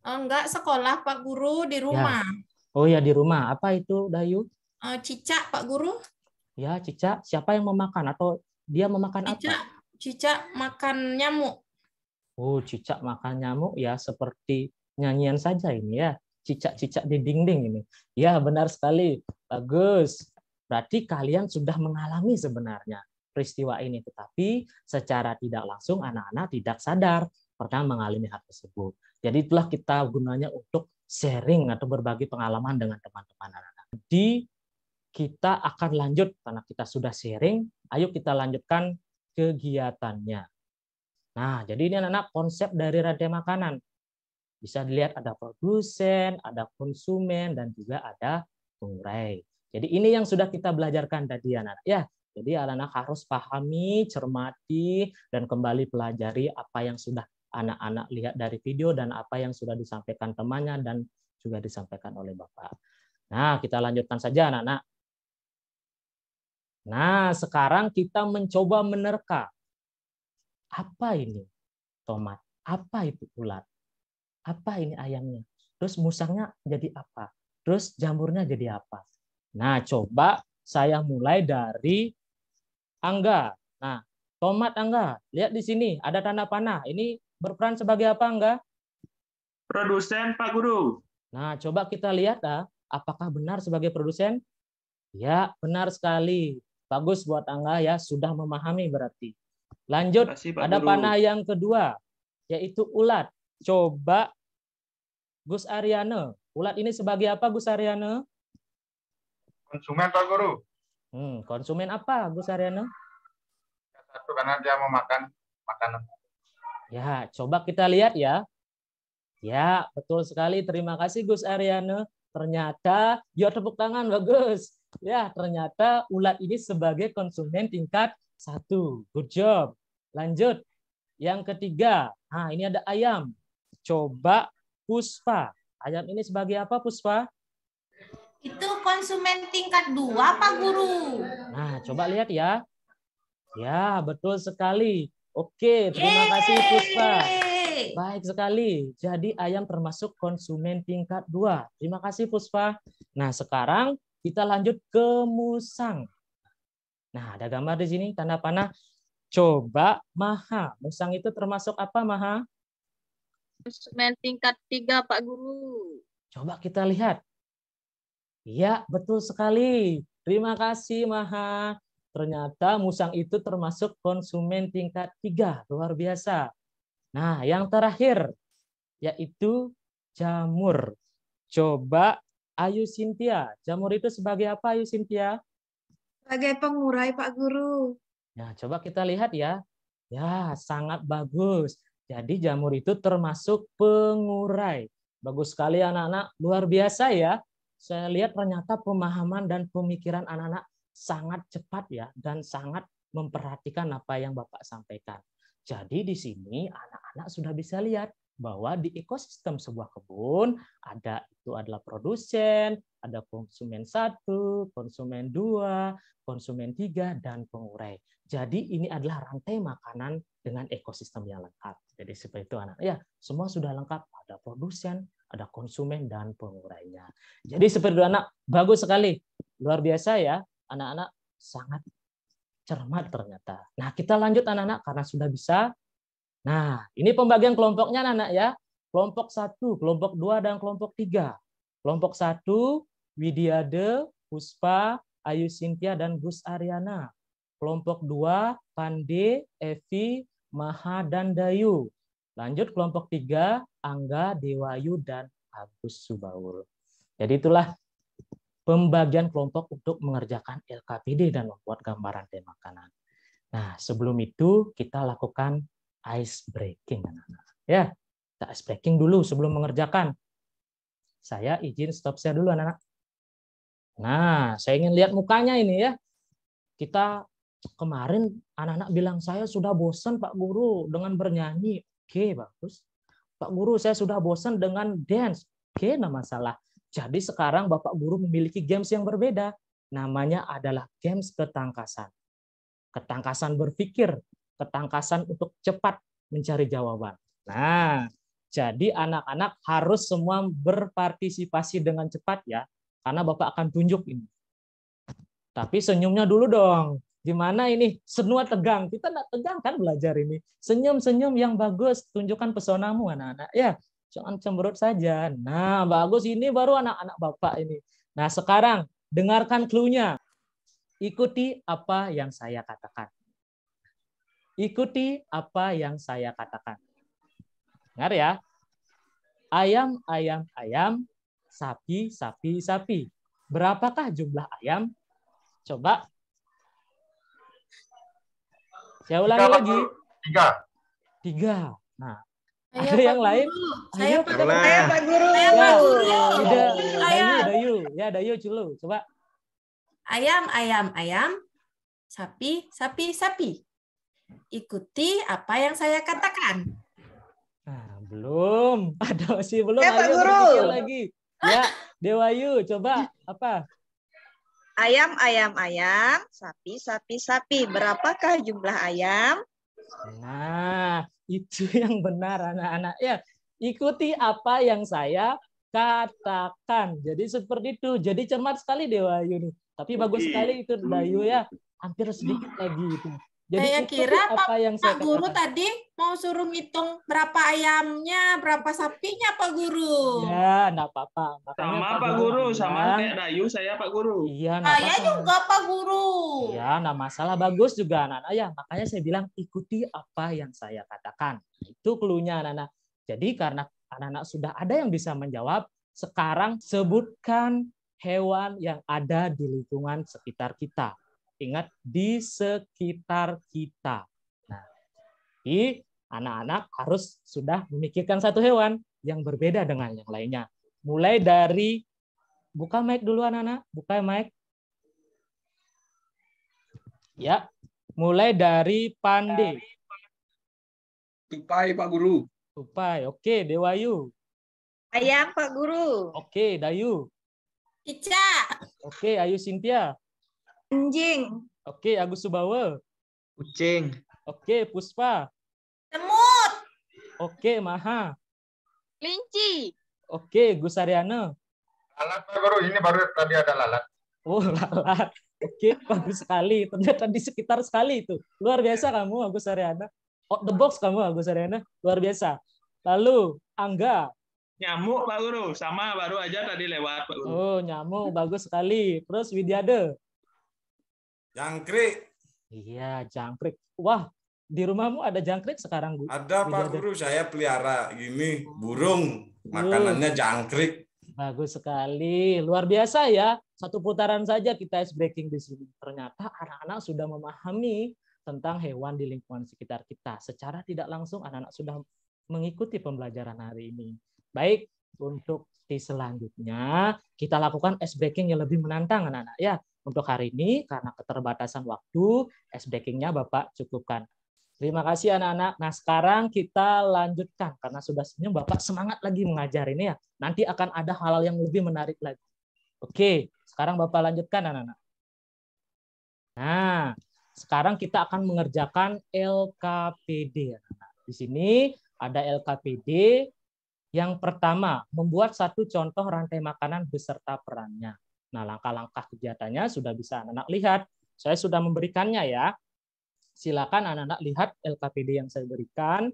Enggak sekolah Pak Guru, di rumah. Ya. Oh ya, di rumah. Apa itu Dayu? Cicak Pak Guru. Ya, cicak. Siapa yang memakan atau dia memakan Cicak, apa? Cicak makan nyamuk. Oh, cicak makan nyamuk ya, seperti nyanyian saja ini ya. Cicak-cicak di dinding ini. Ya, benar sekali. Bagus. Berarti kalian sudah mengalami sebenarnya peristiwa ini. Tetapi secara tidak langsung anak-anak tidak sadar pernah mengalami hal tersebut. Jadi itulah kita gunanya untuk sharing atau berbagi pengalaman dengan teman-teman anak-anak. Jadi kita akan lanjut karena kita sudah sharing. Ayo kita lanjutkan kegiatannya. Nah, jadi ini anak-anak konsep dari rantai makanan. Bisa dilihat ada produsen, ada konsumen, dan juga ada pengurai. Jadi ini yang sudah kita belajarkan tadi anak-anak. Ya, jadi anak-anak harus pahami, cermati, dan kembali pelajari apa yang sudah anak-anak lihat dari video dan apa yang sudah disampaikan temannya dan juga disampaikan oleh Bapak. Nah, kita lanjutkan saja anak-anak. Nah, sekarang kita mencoba menerka. Apa ini tomat? Apa itu ulat? Apa ini ayamnya? Terus musangnya jadi apa? Terus jamurnya jadi apa? Nah, coba saya mulai dari Angga. Nah, tomat Angga, lihat di sini ada tanda panah. Ini berperan sebagai apa Angga? Produsen Pak Guru. Nah, coba kita lihat apakah benar sebagai produsen? Ya, benar sekali. Bagus buat Angga ya, sudah memahami berarti. Lanjut, ada panah yang kedua, yaitu ulat. Coba Gus Ariane, ulat ini sebagai apa Gus Ariane? Konsumen Pak Guru. Konsumen apa Gus Ariane? Satu, karena dia memakan makanan. Ya, coba kita lihat ya. Ya, betul sekali. Terima kasih Gus Ariane. Ternyata, ya tepuk tangan, bagus. Ya, ternyata ulat ini sebagai konsumen tingkat 1. Good job. Lanjut. Yang ketiga, nah ini ada ayam. Coba Puspa. Ayam ini sebagai apa Puspa? Itu konsumen tingkat 2, Pak Guru. Nah, coba lihat ya. Ya, betul sekali. Oke, terima kasih Puspa. Baik sekali. Jadi ayam termasuk konsumen tingkat 2. Terima kasih Puspa. Nah, sekarang kita lanjut ke musang. Nah, ada gambar di sini tanda panah. Coba Maha. Musang itu termasuk apa Maha? Konsumen tingkat 3 Pak Guru. Coba kita lihat. Iya, betul sekali. Terima kasih Maha. Ternyata musang itu termasuk konsumen tingkat 3. Luar biasa. Nah, yang terakhir yaitu jamur. Coba Ayu Cynthia. Jamur itu sebagai apa Ayu Cynthia? Sebagai pengurai Pak Guru. Nah, coba kita lihat ya. Ya, sangat bagus. Jadi jamur itu termasuk pengurai. Bagus sekali anak-anak. Luar biasa ya. Saya lihat ternyata pemahaman dan pemikiran anak-anak sangat cepat ya. Dan sangat memperhatikan apa yang Bapak sampaikan. Jadi di sini anak-anak sudah bisa lihat bahwa di ekosistem sebuah kebun itu adalah produsen, ada konsumen 1, konsumen 2, konsumen 3, dan pengurai. Jadi ini adalah rantai makanan dengan ekosistem yang lengkap. Jadi seperti itu anak. Ya, semua sudah lengkap. Ada produsen, ada konsumen, dan pengurainya. Jadi seperti itu anak. Bagus sekali. Luar biasa ya. Anak-anak sangat cermat ternyata. Nah, kita lanjut anak-anak karena sudah bisa. Nah, ini pembagian kelompoknya anak-anak ya. Kelompok 1, kelompok 2, dan kelompok 3. Kelompok 1, Widiade, Puspa, Ayu Cynthia, dan Gus Ariana. Kelompok 2, Pande, Evi, Maha, dan Dayu. Lanjut kelompok 3, Angga, Dewayu, dan Agus Subaul. Jadi itulah pembagian kelompok untuk mengerjakan LKPD dan membuat gambaran tema makanan. Nah, sebelum itu kita lakukan ice breaking, anak-anak. Ya, kita ice breaking dulu sebelum mengerjakan. Saya izin stop share dulu, anak-anak. Nah, saya ingin lihat mukanya ini ya. Kita kemarin anak-anak bilang saya sudah bosan Pak Guru dengan bernyanyi. Oke, bagus. Pak Guru, saya sudah bosan dengan dance. Oke, enggak masalah. Jadi sekarang Bapak Guru memiliki games yang berbeda. Namanya adalah games ketangkasan. Ketangkasan berpikir, ketangkasan untuk cepat mencari jawaban. Nah, jadi anak-anak harus semua berpartisipasi dengan cepat ya. Karena Bapak akan tunjuk ini. Tapi senyumnya dulu dong. Gimana ini? Semua tegang. Kita enggak tegang kan belajar ini. Senyum-senyum yang bagus. Tunjukkan pesonamu anak-anak. Ya. Jangan cemberut saja. Nah, bagus. Ini baru anak-anak Bapak ini. Nah, sekarang dengarkan clue-nya. Ikuti apa yang saya katakan. Ikuti apa yang saya katakan. Dengar ya. Ayam, ayam, ayam. Sapi, sapi, sapi. Berapakah jumlah ayam? Coba. Saya ulangi lagi. 3. Nah, ada yang lain? Saya Pak Guru. Pak Guru. Dayu. Ya, Dayu dulu. Coba. Ayam, ayam, ayam. Sapi, sapi, sapi. Ikuti apa yang saya katakan. Nah, belum. Ada masih belum. Pak Ayo Guru. berpikir lagi. Ya, Dewayu, coba apa? Ayam, ayam, ayam. Sapi, sapi, sapi. Berapakah jumlah ayam? Nah, itu yang benar anak-anak. Ya, ikuti apa yang saya katakan. Jadi seperti itu. Jadi cermat sekali Dewayu nih. Tapi bagus sekali itu Dayu ya. Hampir sedikit lagi itu. Jadi Saya ikuti kira apa yang saya Pak Guru katakan. tadi mau suruh ngitung berapa ayamnya, berapa sapinya Pak Guru. Ya, enggak apa-apa. Makanya Sama Pak Guru Guru, sama bilang, kayak Dayu saya Pak Guru. iya, enggak Saya apa-apa. juga Pak Guru. Ya, enggak masalah, bagus juga anak-anak ya. Makanya saya bilang ikuti apa yang saya katakan. Itu clue-nya anak-anak. Jadi karena anak-anak sudah ada yang bisa menjawab, sekarang sebutkan hewan yang ada di lingkungan sekitar kita. Ingat, di sekitar kita. Nah, jadi anak-anak harus sudah memikirkan satu hewan yang berbeda dengan yang lainnya. Mulai dari, buka mic dulu anak-anak, buka mic. Ya, mulai dari Pande. Tupai Pak Guru. Tupai, oke. Dewayu. Ayam Pak Guru. Oke, Dayu. Ica. Oke, Ayu Cynthia. Anjing. Oke, Agus Subawa. Kucing. Oke, Puspa. Semut. Oke, Maha. Kelinci. Oke, Gus Aryana. Lalat Pak Guru, ini baru tadi ada lalat. Oh, lalat. Oke, bagus sekali. Ternyata di sekitar sekali itu. Luar biasa kamu, Agus Aryana. Out the box kamu, Agus Aryana. Luar biasa. Lalu, Angga. Nyamuk Pak Guru, sama baru aja tadi lewat Pak Guru. Oh, nyamuk. Bagus sekali. Terus Widyade. Jangkrik. Iya, jangkrik. Wah, di rumahmu ada jangkrik sekarang, Bu? Ada Pak Widyade? Guru, saya pelihara gini burung. Makanannya jangkrik. Bagus sekali. Luar biasa ya. Satu putaran saja kita ice breaking di sini. Ternyata anak-anak sudah memahami tentang hewan di lingkungan sekitar kita. Secara tidak langsung anak-anak sudah mengikuti pembelajaran hari ini. Baik, untuk di selanjutnya kita lakukan ice breaking yang lebih menantang anak-anak ya. Untuk hari ini karena keterbatasan waktu, ice breaking-nya Bapak cukupkan. Terima kasih anak-anak. Nah, sekarang kita lanjutkan karena sudah senyum Bapak semangat lagi mengajar ini ya. Nanti akan ada hal-hal yang lebih menarik lagi. Oke, sekarang Bapak lanjutkan anak-anak. Nah, sekarang kita akan mengerjakan LKPD anak-anak. Di sini ada LKPD. Yang pertama, membuat satu contoh rantai makanan beserta perannya. Nah, langkah-langkah kegiatannya sudah bisa anak-anak lihat. Saya sudah memberikannya ya. Silakan anak-anak lihat LKPD yang saya berikan.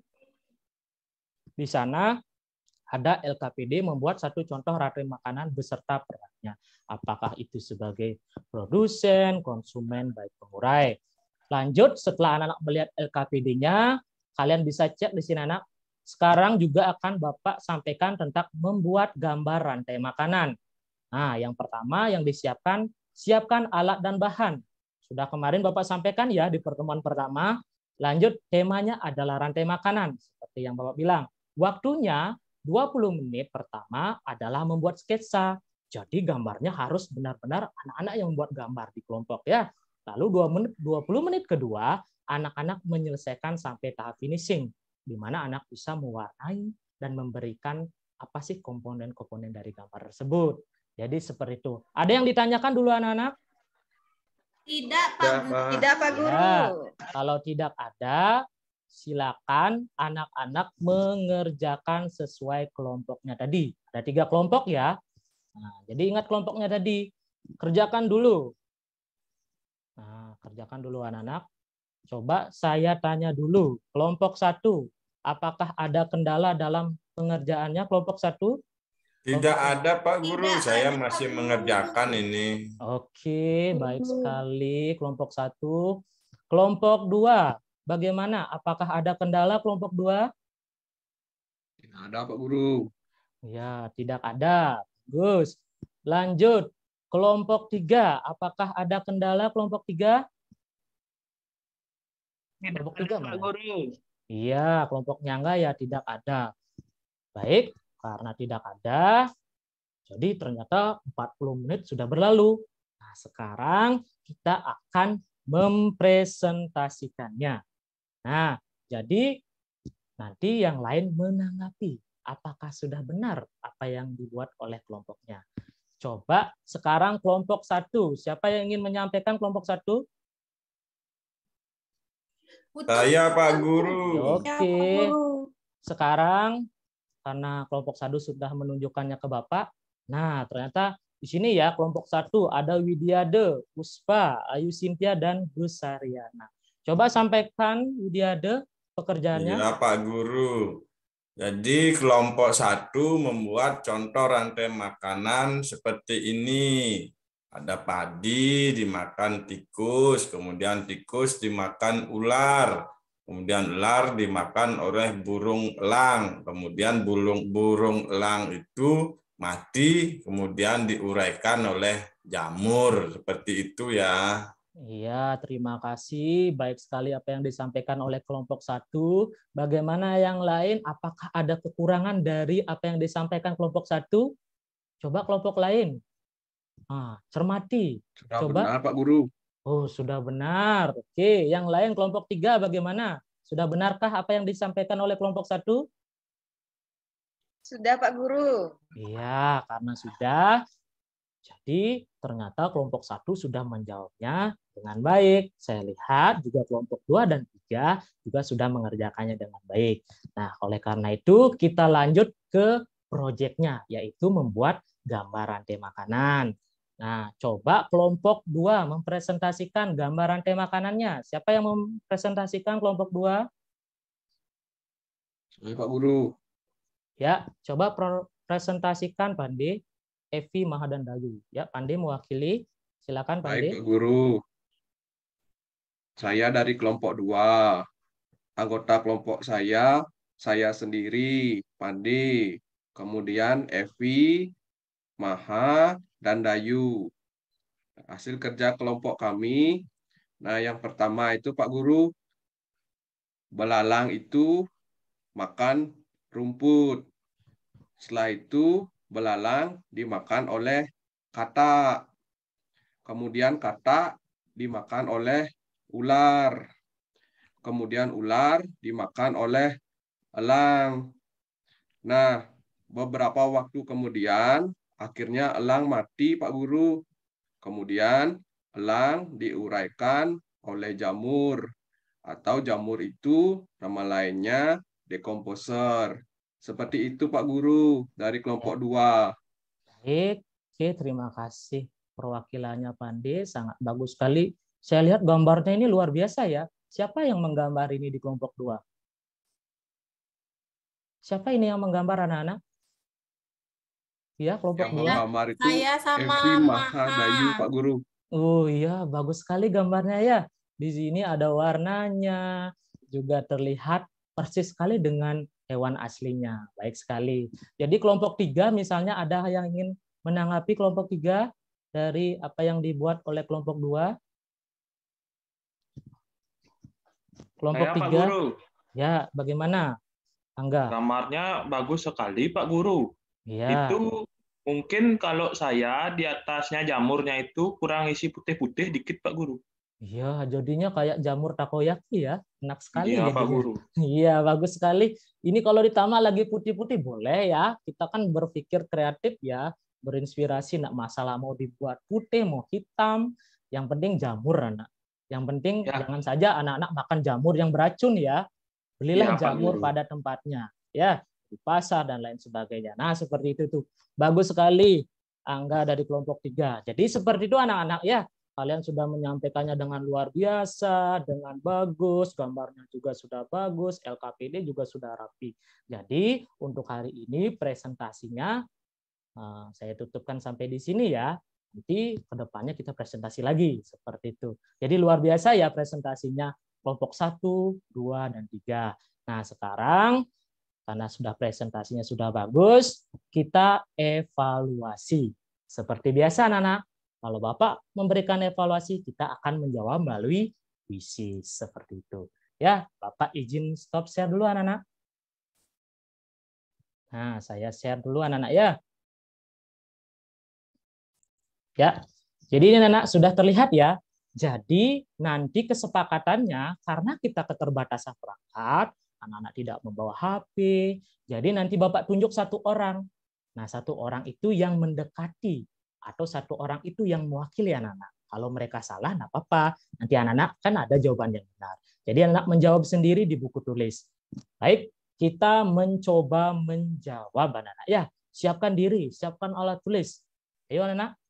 Di sana ada LKPD membuat satu contoh rantai makanan beserta perannya. Apakah itu sebagai produsen, konsumen, baik pengurai. Lanjut, setelah anak-anak melihat LKPD-nya, kalian bisa cek di sini anak. Sekarang juga akan Bapak sampaikan tentang membuat gambar rantai makanan. Nah, yang pertama yang disiapkan, siapkan alat dan bahan. Sudah kemarin Bapak sampaikan ya di pertemuan pertama. Lanjut, temanya adalah rantai makanan. Seperti yang Bapak bilang. Waktunya 20 menit pertama adalah membuat sketsa. Jadi gambarnya harus benar-benar anak-anak yang membuat gambar di kelompok ya. Lalu 20 menit kedua, anak-anak menyelesaikan sampai tahap finishing. Di mana anak bisa mewarnai dan memberikan apa sih komponen-komponen dari gambar tersebut. Jadi seperti itu. Ada yang ditanyakan dulu anak-anak? Tidak, Pak Guru. Tidak, Pak Guru. Ya, kalau tidak ada, silakan anak-anak mengerjakan sesuai kelompoknya tadi. Ada 3 kelompok ya. Nah, jadi ingat kelompoknya tadi. Kerjakan dulu. Nah, kerjakan dulu anak-anak. Coba saya tanya dulu, kelompok 1, apakah ada kendala dalam pengerjaannya kelompok 1? Tidak ada Pak Guru, saya masih mengerjakan ini. Oke, baik sekali kelompok 1. Kelompok 2, bagaimana? Apakah ada kendala kelompok 2? Tidak ada Pak Guru. Ya, tidak ada. Bagus. Lanjut, kelompok 3, apakah ada kendala kelompok 3? Kelompok 3 mana? Iya, kelompoknya enggak ya tidak ada. Baik, karena tidak ada, jadi ternyata 40 menit sudah berlalu. Nah, sekarang kita akan mempresentasikannya. Nah, jadi nanti yang lain menanggapi apakah sudah benar apa yang dibuat oleh kelompoknya. Coba sekarang kelompok 1. Siapa yang ingin menyampaikan kelompok 1? Saya Pak Guru. Oke. Sekarang karena kelompok 1 sudah menunjukkannya ke Bapak. Nah, ternyata di sini ya kelompok 1 ada Widyade, Puspa, Ayu Cynthia dan Gus Saryana. Coba sampaikan Widiade pekerjaannya. Ya, Pak Guru. Jadi kelompok 1 membuat contoh rantai makanan seperti ini. Ada padi dimakan tikus, kemudian tikus dimakan ular, kemudian ular dimakan oleh burung elang, kemudian burung elang itu mati, kemudian diuraikan oleh jamur. Seperti itu ya. Iya, terima kasih. Baik sekali apa yang disampaikan oleh kelompok 1. Bagaimana yang lain? Apakah ada kekurangan dari apa yang disampaikan kelompok 1? Coba kelompok lain. Cermati. Sudah Coba. benar, Pak Guru. Oh, sudah benar. Oke, yang lain kelompok 3 bagaimana? Sudah benarkah apa yang disampaikan oleh kelompok 1? Sudah, Pak Guru. Iya, karena sudah. Jadi ternyata kelompok 1 sudah menjawabnya dengan baik. Saya lihat juga kelompok 2 dan 3 juga sudah mengerjakannya dengan baik. Nah, oleh karena itu kita lanjut ke proyeknya, yaitu membuat gambar rantai makanan. Nah, coba kelompok 2 mempresentasikan gambar rantai makanannya. Siapa yang mempresentasikan kelompok 2? Pak Guru. Ya, coba presentasikan Pandi. Evi, Maha, dan Dayu. Ya, Pandi mewakili. Silakan Pandi. Baik, Pak Guru. Saya dari kelompok 2. Anggota kelompok saya sendiri, Pandi. Kemudian Evi, Maha, dan Dayu. Hasil kerja kelompok kami. Nah, yang pertama itu Pak Guru, belalang itu makan rumput. Setelah itu belalang dimakan oleh katak. Kemudian katak dimakan oleh ular. Kemudian ular dimakan oleh elang. Nah, beberapa waktu kemudian akhirnya elang mati, Pak Guru. Kemudian elang diuraikan oleh jamur. Atau jamur itu nama lainnya dekomposer. Seperti itu Pak Guru dari kelompok 2. Baik, oke, terima kasih perwakilannya Pandi, sangat bagus sekali. Saya lihat gambarnya ini luar biasa ya. Siapa yang menggambar ini di kelompok 2? Siapa ini yang menggambar anak-anak? Ya, kelompok 2. Yang menggambar itu Saya sama Evi, Maha, Dayu, Pak Guru. Oh iya, bagus sekali gambarnya ya. Di sini ada warnanya, juga terlihat persis sekali dengan hewan aslinya. Baik sekali. Jadi kelompok 3 misalnya ada yang ingin menanggapi kelompok 3 dari apa yang dibuat oleh kelompok 2? Kelompok 3. Pak Guru. Ya, bagaimana? Angga. Gambarnya bagus sekali, Pak Guru. Ya. Itu mungkin kalau saya di atasnya jamurnya itu kurang isi putih-putih dikit, Pak Guru. Iya, jadinya kayak jamur takoyaki ya. Enak sekali Iya, jadinya. Pak Guru. Iya, bagus sekali. Ini kalau ditambah lagi putih-putih boleh ya. Kita kan berpikir kreatif ya, berinspirasi, enggak masalah mau dibuat putih, mau hitam. Yang penting jamur, anak. Yang penting jangan saja anak-anak makan jamur yang beracun ya. Belilah jamur pada tempatnya. Ya, di pasar dan lain sebagainya. Nah, seperti itu tuh. Bagus sekali Angga dari kelompok 3. Jadi seperti itu anak-anak ya. Kalian sudah menyampaikannya dengan luar biasa, dengan bagus, gambarnya juga sudah bagus, LKPD juga sudah rapi. Jadi untuk hari ini presentasinya saya tutupkan sampai di sini ya. Nanti kedepannya kita presentasi lagi seperti itu. Jadi luar biasa ya presentasinya kelompok 1, 2, dan 3. Nah sekarang karena sudah presentasinya sudah bagus, kita evaluasi. Seperti biasa anak-anak. Kalau Bapak memberikan evaluasi, kita akan menjawab melalui kuisis seperti itu. Ya, Bapak izin stop share dulu anak-anak. Nah, saya share dulu anak-anak ya. Ya, jadi ini anak-anak sudah terlihat ya. Jadi nanti kesepakatannya karena kita keterbatasan perangkat, anak-anak tidak membawa HP. Jadi nanti Bapak tunjuk satu orang. Nah, satu orang itu yang mendekati atau satu orang itu yang mewakili anak-anak. Kalau mereka salah, enggak apa-apa. Nanti anak-anak kan ada jawaban yang benar. Jadi anak menjawab sendiri di buku tulis. Baik, kita mencoba menjawab anak-anak. Ya, siapkan diri, siapkan alat tulis. Ayo anak-anak.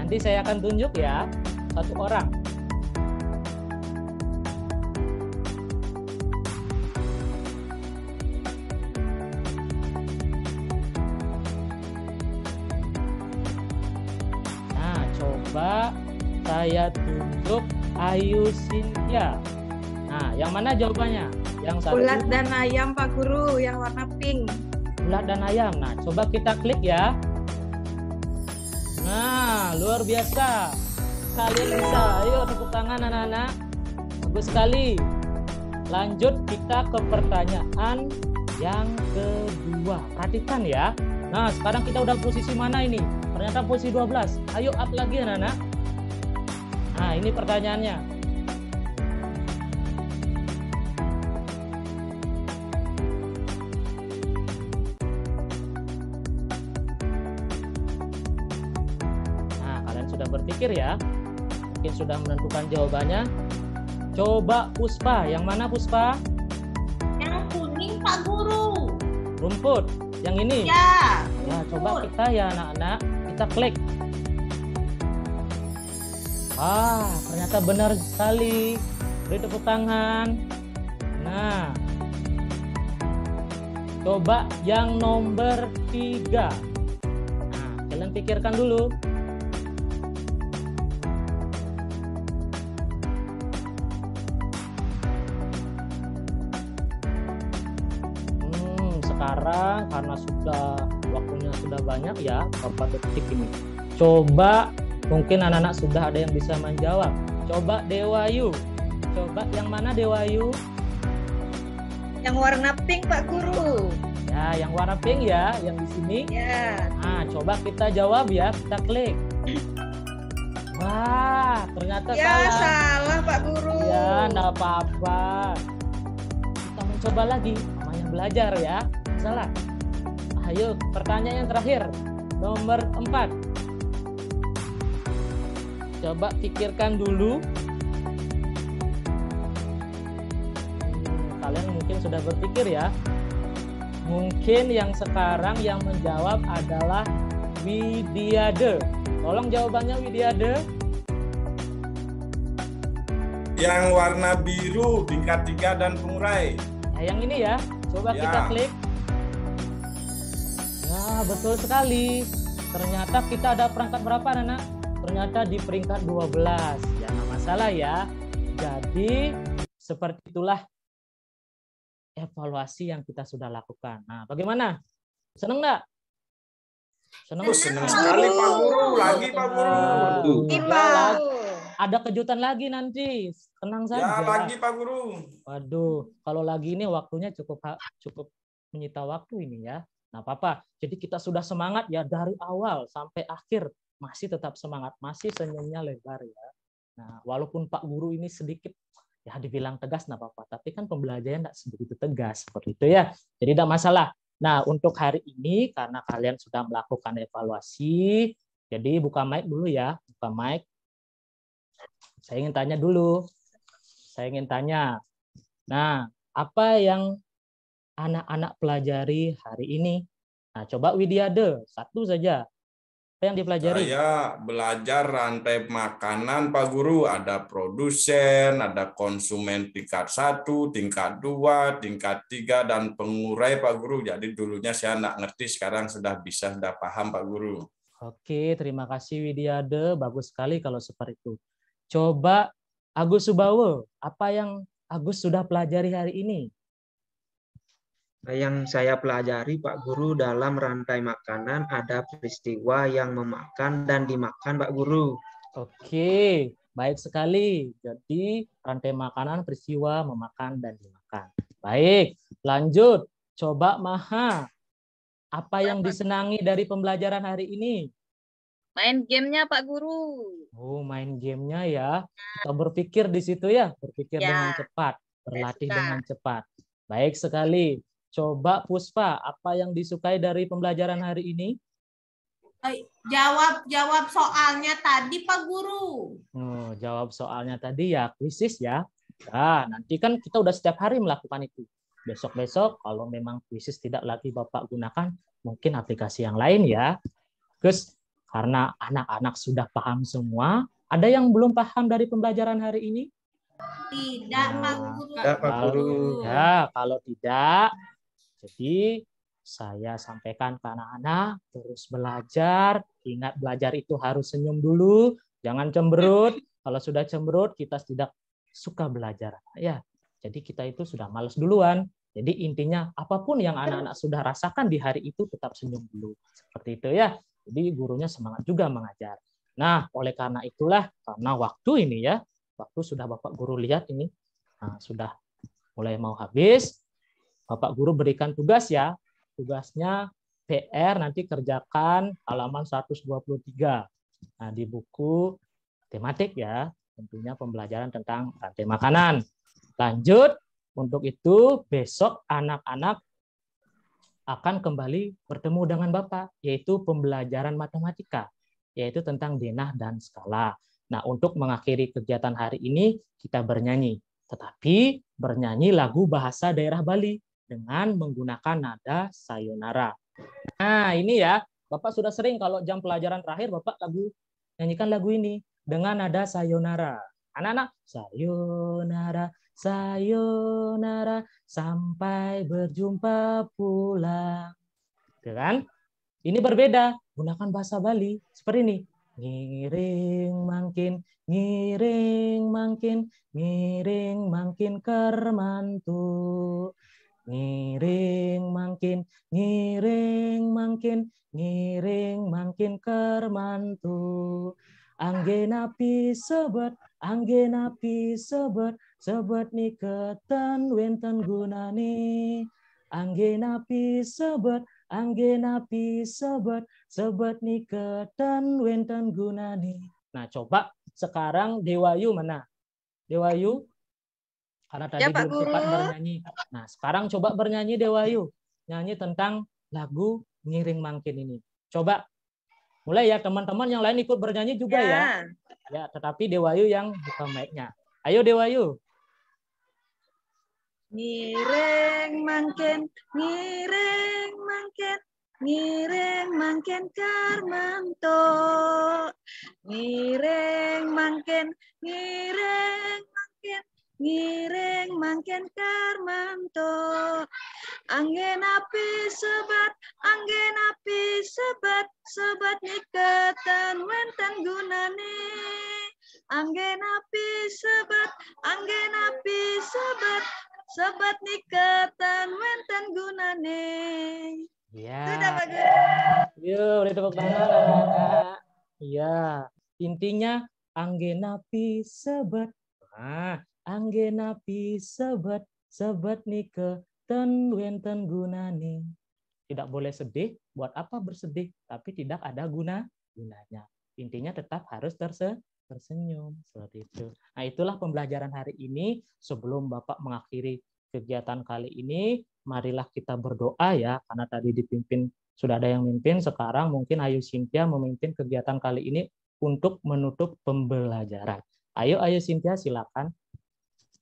Nanti saya akan tunjuk ya, satu orang. Nah, coba saya tunjuk Ayu Cynthia. Nah, yang mana jawabannya? Yang satu. Ulat dan ayam Pak Guru, yang warna pink. Ulat dan ayam. Nah, coba kita klik ya. Nah, luar biasa. Kalian bisa. Ayo tepuk tangan anak-anak. Bagus sekali. Lanjut kita ke pertanyaan yang kedua. Perhatikan ya. Nah, sekarang kita udah posisi mana ini? Ternyata posisi 12. Ayo up lagi anak-anak. Nah, ini pertanyaannya. Nah, kalian sudah berpikir ya? Mungkin sudah menentukan jawabannya. Coba Puspa. Yang mana Puspa? Yang kuning Pak Guru. Rumput. Yang ini? Ya. Ya, coba kita ya anak-anak. Kita klik. Wah, ternyata benar sekali. Beri tepuk tangan. Nah, coba yang nomor 3. Nah, kalian pikirkan dulu. Sekarang karena waktunya sudah banyak ya, berapa detik ini. Coba mungkin anak-anak sudah ada yang bisa menjawab. Coba Dewayu. Coba yang mana Dewayu? Yang warna pink Pak Guru. Ya, yang warna pink ya, yang di sini. Ya. Nah, coba kita jawab ya, kita klik. Wah, ternyata Ya, salah. salah Pak Guru. Ya, enggak apa-apa. Kita mencoba lagi, namanya belajar ya. Salah. Ayo, pertanyaan yang terakhir. Nomor 4. Coba pikirkan dulu. Kalian mungkin sudah berpikir ya. Mungkin yang sekarang yang menjawab adalah Widiade. Tolong jawabannya Widiade. Yang warna biru, tingkat 3 dan pengurai. Nah, yang ini ya. Coba Ya. kita klik. Ya, betul sekali. Ternyata kita ada perangkat berapa, anak-anak? Ternyata di peringkat 12. Ya, nggak masalah ya. Jadi, seperti itulah evaluasi yang kita sudah lakukan. Nah, bagaimana? Senang nggak? Senang? Senang sekali Pak Guru. Lagi Pak Guru. Ada kejutan lagi nanti. Tenang saja. Ya, lagi Pak Guru. Waduh, kalau lagi ini waktunya cukup menyita waktu ini ya. Nah, apa-apa. Jadi kita sudah semangat ya dari awal sampai akhir. Masih tetap semangat. Masih senyumnya lebar ya. Nah, walaupun Pak Guru ini sedikit ya dibilang tegas nggak apa-apa. Tapi kan pembelajaran nggak sebegitu tegas. Seperti itu ya. Jadi tidak masalah. Nah, untuk hari ini karena kalian sudah melakukan evaluasi. Jadi buka mic dulu ya. Buka mic. Saya ingin tanya dulu. Nah, apa yang anak-anak pelajari hari ini? Nah, coba Widiade, satu saja. Apa yang dipelajari? Saya belajar rantai makanan, Pak Guru. Ada produsen, ada konsumen tingkat 1, tingkat 2, tingkat 3, dan pengurai, Pak Guru. Jadi dulunya saya nggak ngerti, sekarang sudah bisa, sudah paham, Pak Guru. Oke, terima kasih Widiade. Bagus sekali kalau seperti itu. Coba Agus Subawo, apa yang Agus sudah pelajari hari ini? Yang saya pelajari Pak Guru dalam rantai makanan ada peristiwa yang memakan dan dimakan Pak Guru. Oke, baik sekali. Jadi rantai makanan, peristiwa, memakan dan dimakan. Baik, lanjut. Coba Maha, apa yang disenangi dari pembelajaran hari ini? Main gamenya Pak Guru. Oh, main gamenya ya. Kita berpikir di situ ya, berpikir Ya, dengan cepat, berlatih suka. dengan cepat. Baik sekali. Coba Puspa, apa yang disukai dari pembelajaran hari ini? Jawab soalnya tadi Pak Guru. Oh, jawab soalnya tadi ya, kuisis ya. Nah, nanti kan kita udah setiap hari melakukan itu. Besok-besok kalau memang kuisis tidak lagi Bapak gunakan, mungkin aplikasi yang lain ya. Terus Karena anak-anak sudah paham semua, ada yang belum paham dari pembelajaran hari ini? Tidak, Pak Guru. Tidak, Pak Guru. Ya, kalau tidak, jadi saya sampaikan ke anak-anak, terus belajar. Ingat, belajar itu harus senyum dulu, jangan cemberut. Kalau sudah cemberut, kita tidak suka belajar. Ya, jadi kita itu sudah malas duluan. Jadi intinya, apapun yang anak-anak sudah rasakan di hari itu, tetap senyum dulu. Seperti itu ya. Jadi gurunya semangat juga mengajar. Nah, oleh karena itulah, karena waktu ini ya, waktu sudah Bapak Guru lihat ini, nah, sudah mulai mau habis. Bapak Guru berikan tugas ya. Tugasnya PR nanti kerjakan halaman 123. Nah, di buku tematik ya, tentunya pembelajaran tentang rantai makanan. Lanjut, untuk itu besok anak-anak akan kembali bertemu dengan Bapak, yaitu pembelajaran matematika, yaitu tentang denah dan skala. Nah, untuk mengakhiri kegiatan hari ini, kita bernyanyi. Tetapi bernyanyi lagu bahasa daerah Bali dengan menggunakan nada sayonara. Nah, ini ya, Bapak sudah sering kalau jam pelajaran terakhir, Bapak nyanyikan lagu ini dengan nada sayonara. Anak-anak, sayonara, sayonara, sampai berjumpa pulang. Gitu kan? Ini berbeda, gunakan bahasa Bali seperti ini. Ngiring mangkin, ngiring mangkin, ngiring mangkin kermantu. Ngiring mangkin, ngiring mangkin, ngiring mangkin kermantu. Anggenapi sebet, anggenapi sebet, sebet niketan wenten gunani. Anggenapi sebet, anggenapi sebet, sebet niketan wenten gunani. Nah, coba sekarang Dewayu mana? Dewayu? Karena tadi Ya, Pak belum sempat Guru. bernyanyi. Nah, sekarang coba bernyanyi Dewayu. Nyanyi tentang lagu Ngiring Mangkin ini. Coba. Mulai ya, teman-teman yang lain ikut bernyanyi juga ya. Ya, tetapi Dewayu yang buka mic-nya. Ayo Dewayu. Ngiring mangken, ngiring mangken, ngiring mangken karmanto. Ngiring mangken, ngiring mangken, ngiring mangken karmanto. Anggen api sebat, anggen api sebat, sebat niketan wenten gunane. Anggen api sebat, anggen api sebat, sebat niketan wenten gunane. Ya. Sudah, Pak Guru. Yuk, boleh tepuk tangan anak-anak. Iya, intinya anggenapi sebet. Nah, anggenapi sebet, sebet nike ten wenten gunane. Tidak boleh sedih. Buat apa bersedih? Tapi tidak ada gunanya. Intinya tetap harus tersenyum seperti itu. Nah, itulah pembelajaran hari ini. Sebelum Bapak mengakhiri kegiatan kali ini, marilah kita berdoa ya, karena tadi dipimpin, sudah ada yang memimpin, sekarang mungkin Ayu Cynthia memimpin kegiatan kali ini untuk menutup pembelajaran. Ayo Cynthia, silakan.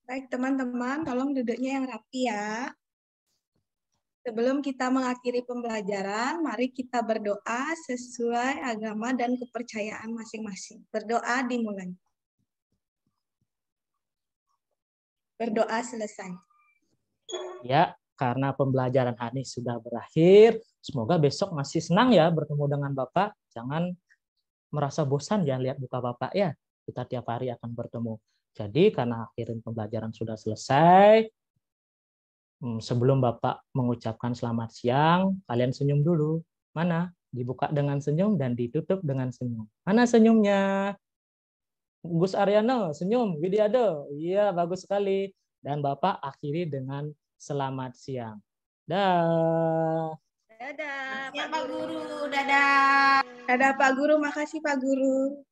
Baik teman-teman, tolong duduknya yang rapi ya. Sebelum kita mengakhiri pembelajaran, mari kita berdoa sesuai agama dan kepercayaan masing-masing. Berdoa dimulai. Berdoa selesai. Ya, karena pembelajaran hari ini sudah berakhir, semoga besok masih senang ya bertemu dengan Bapak. Jangan merasa bosan ya lihat muka Bapak ya. Kita tiap hari akan bertemu. Jadi karena akhirnya pembelajaran sudah selesai, sebelum Bapak mengucapkan selamat siang, kalian senyum dulu. Mana? Dibuka dengan senyum dan ditutup dengan senyum. Mana senyumnya? Gus Ariano, senyum. Widiado, iya bagus sekali. Dan Bapak akhiri dengan selamat siang. Dah. Dadah, Ya, Pak Guru. Dadah. Dadah Pak Guru, makasih Pak Guru.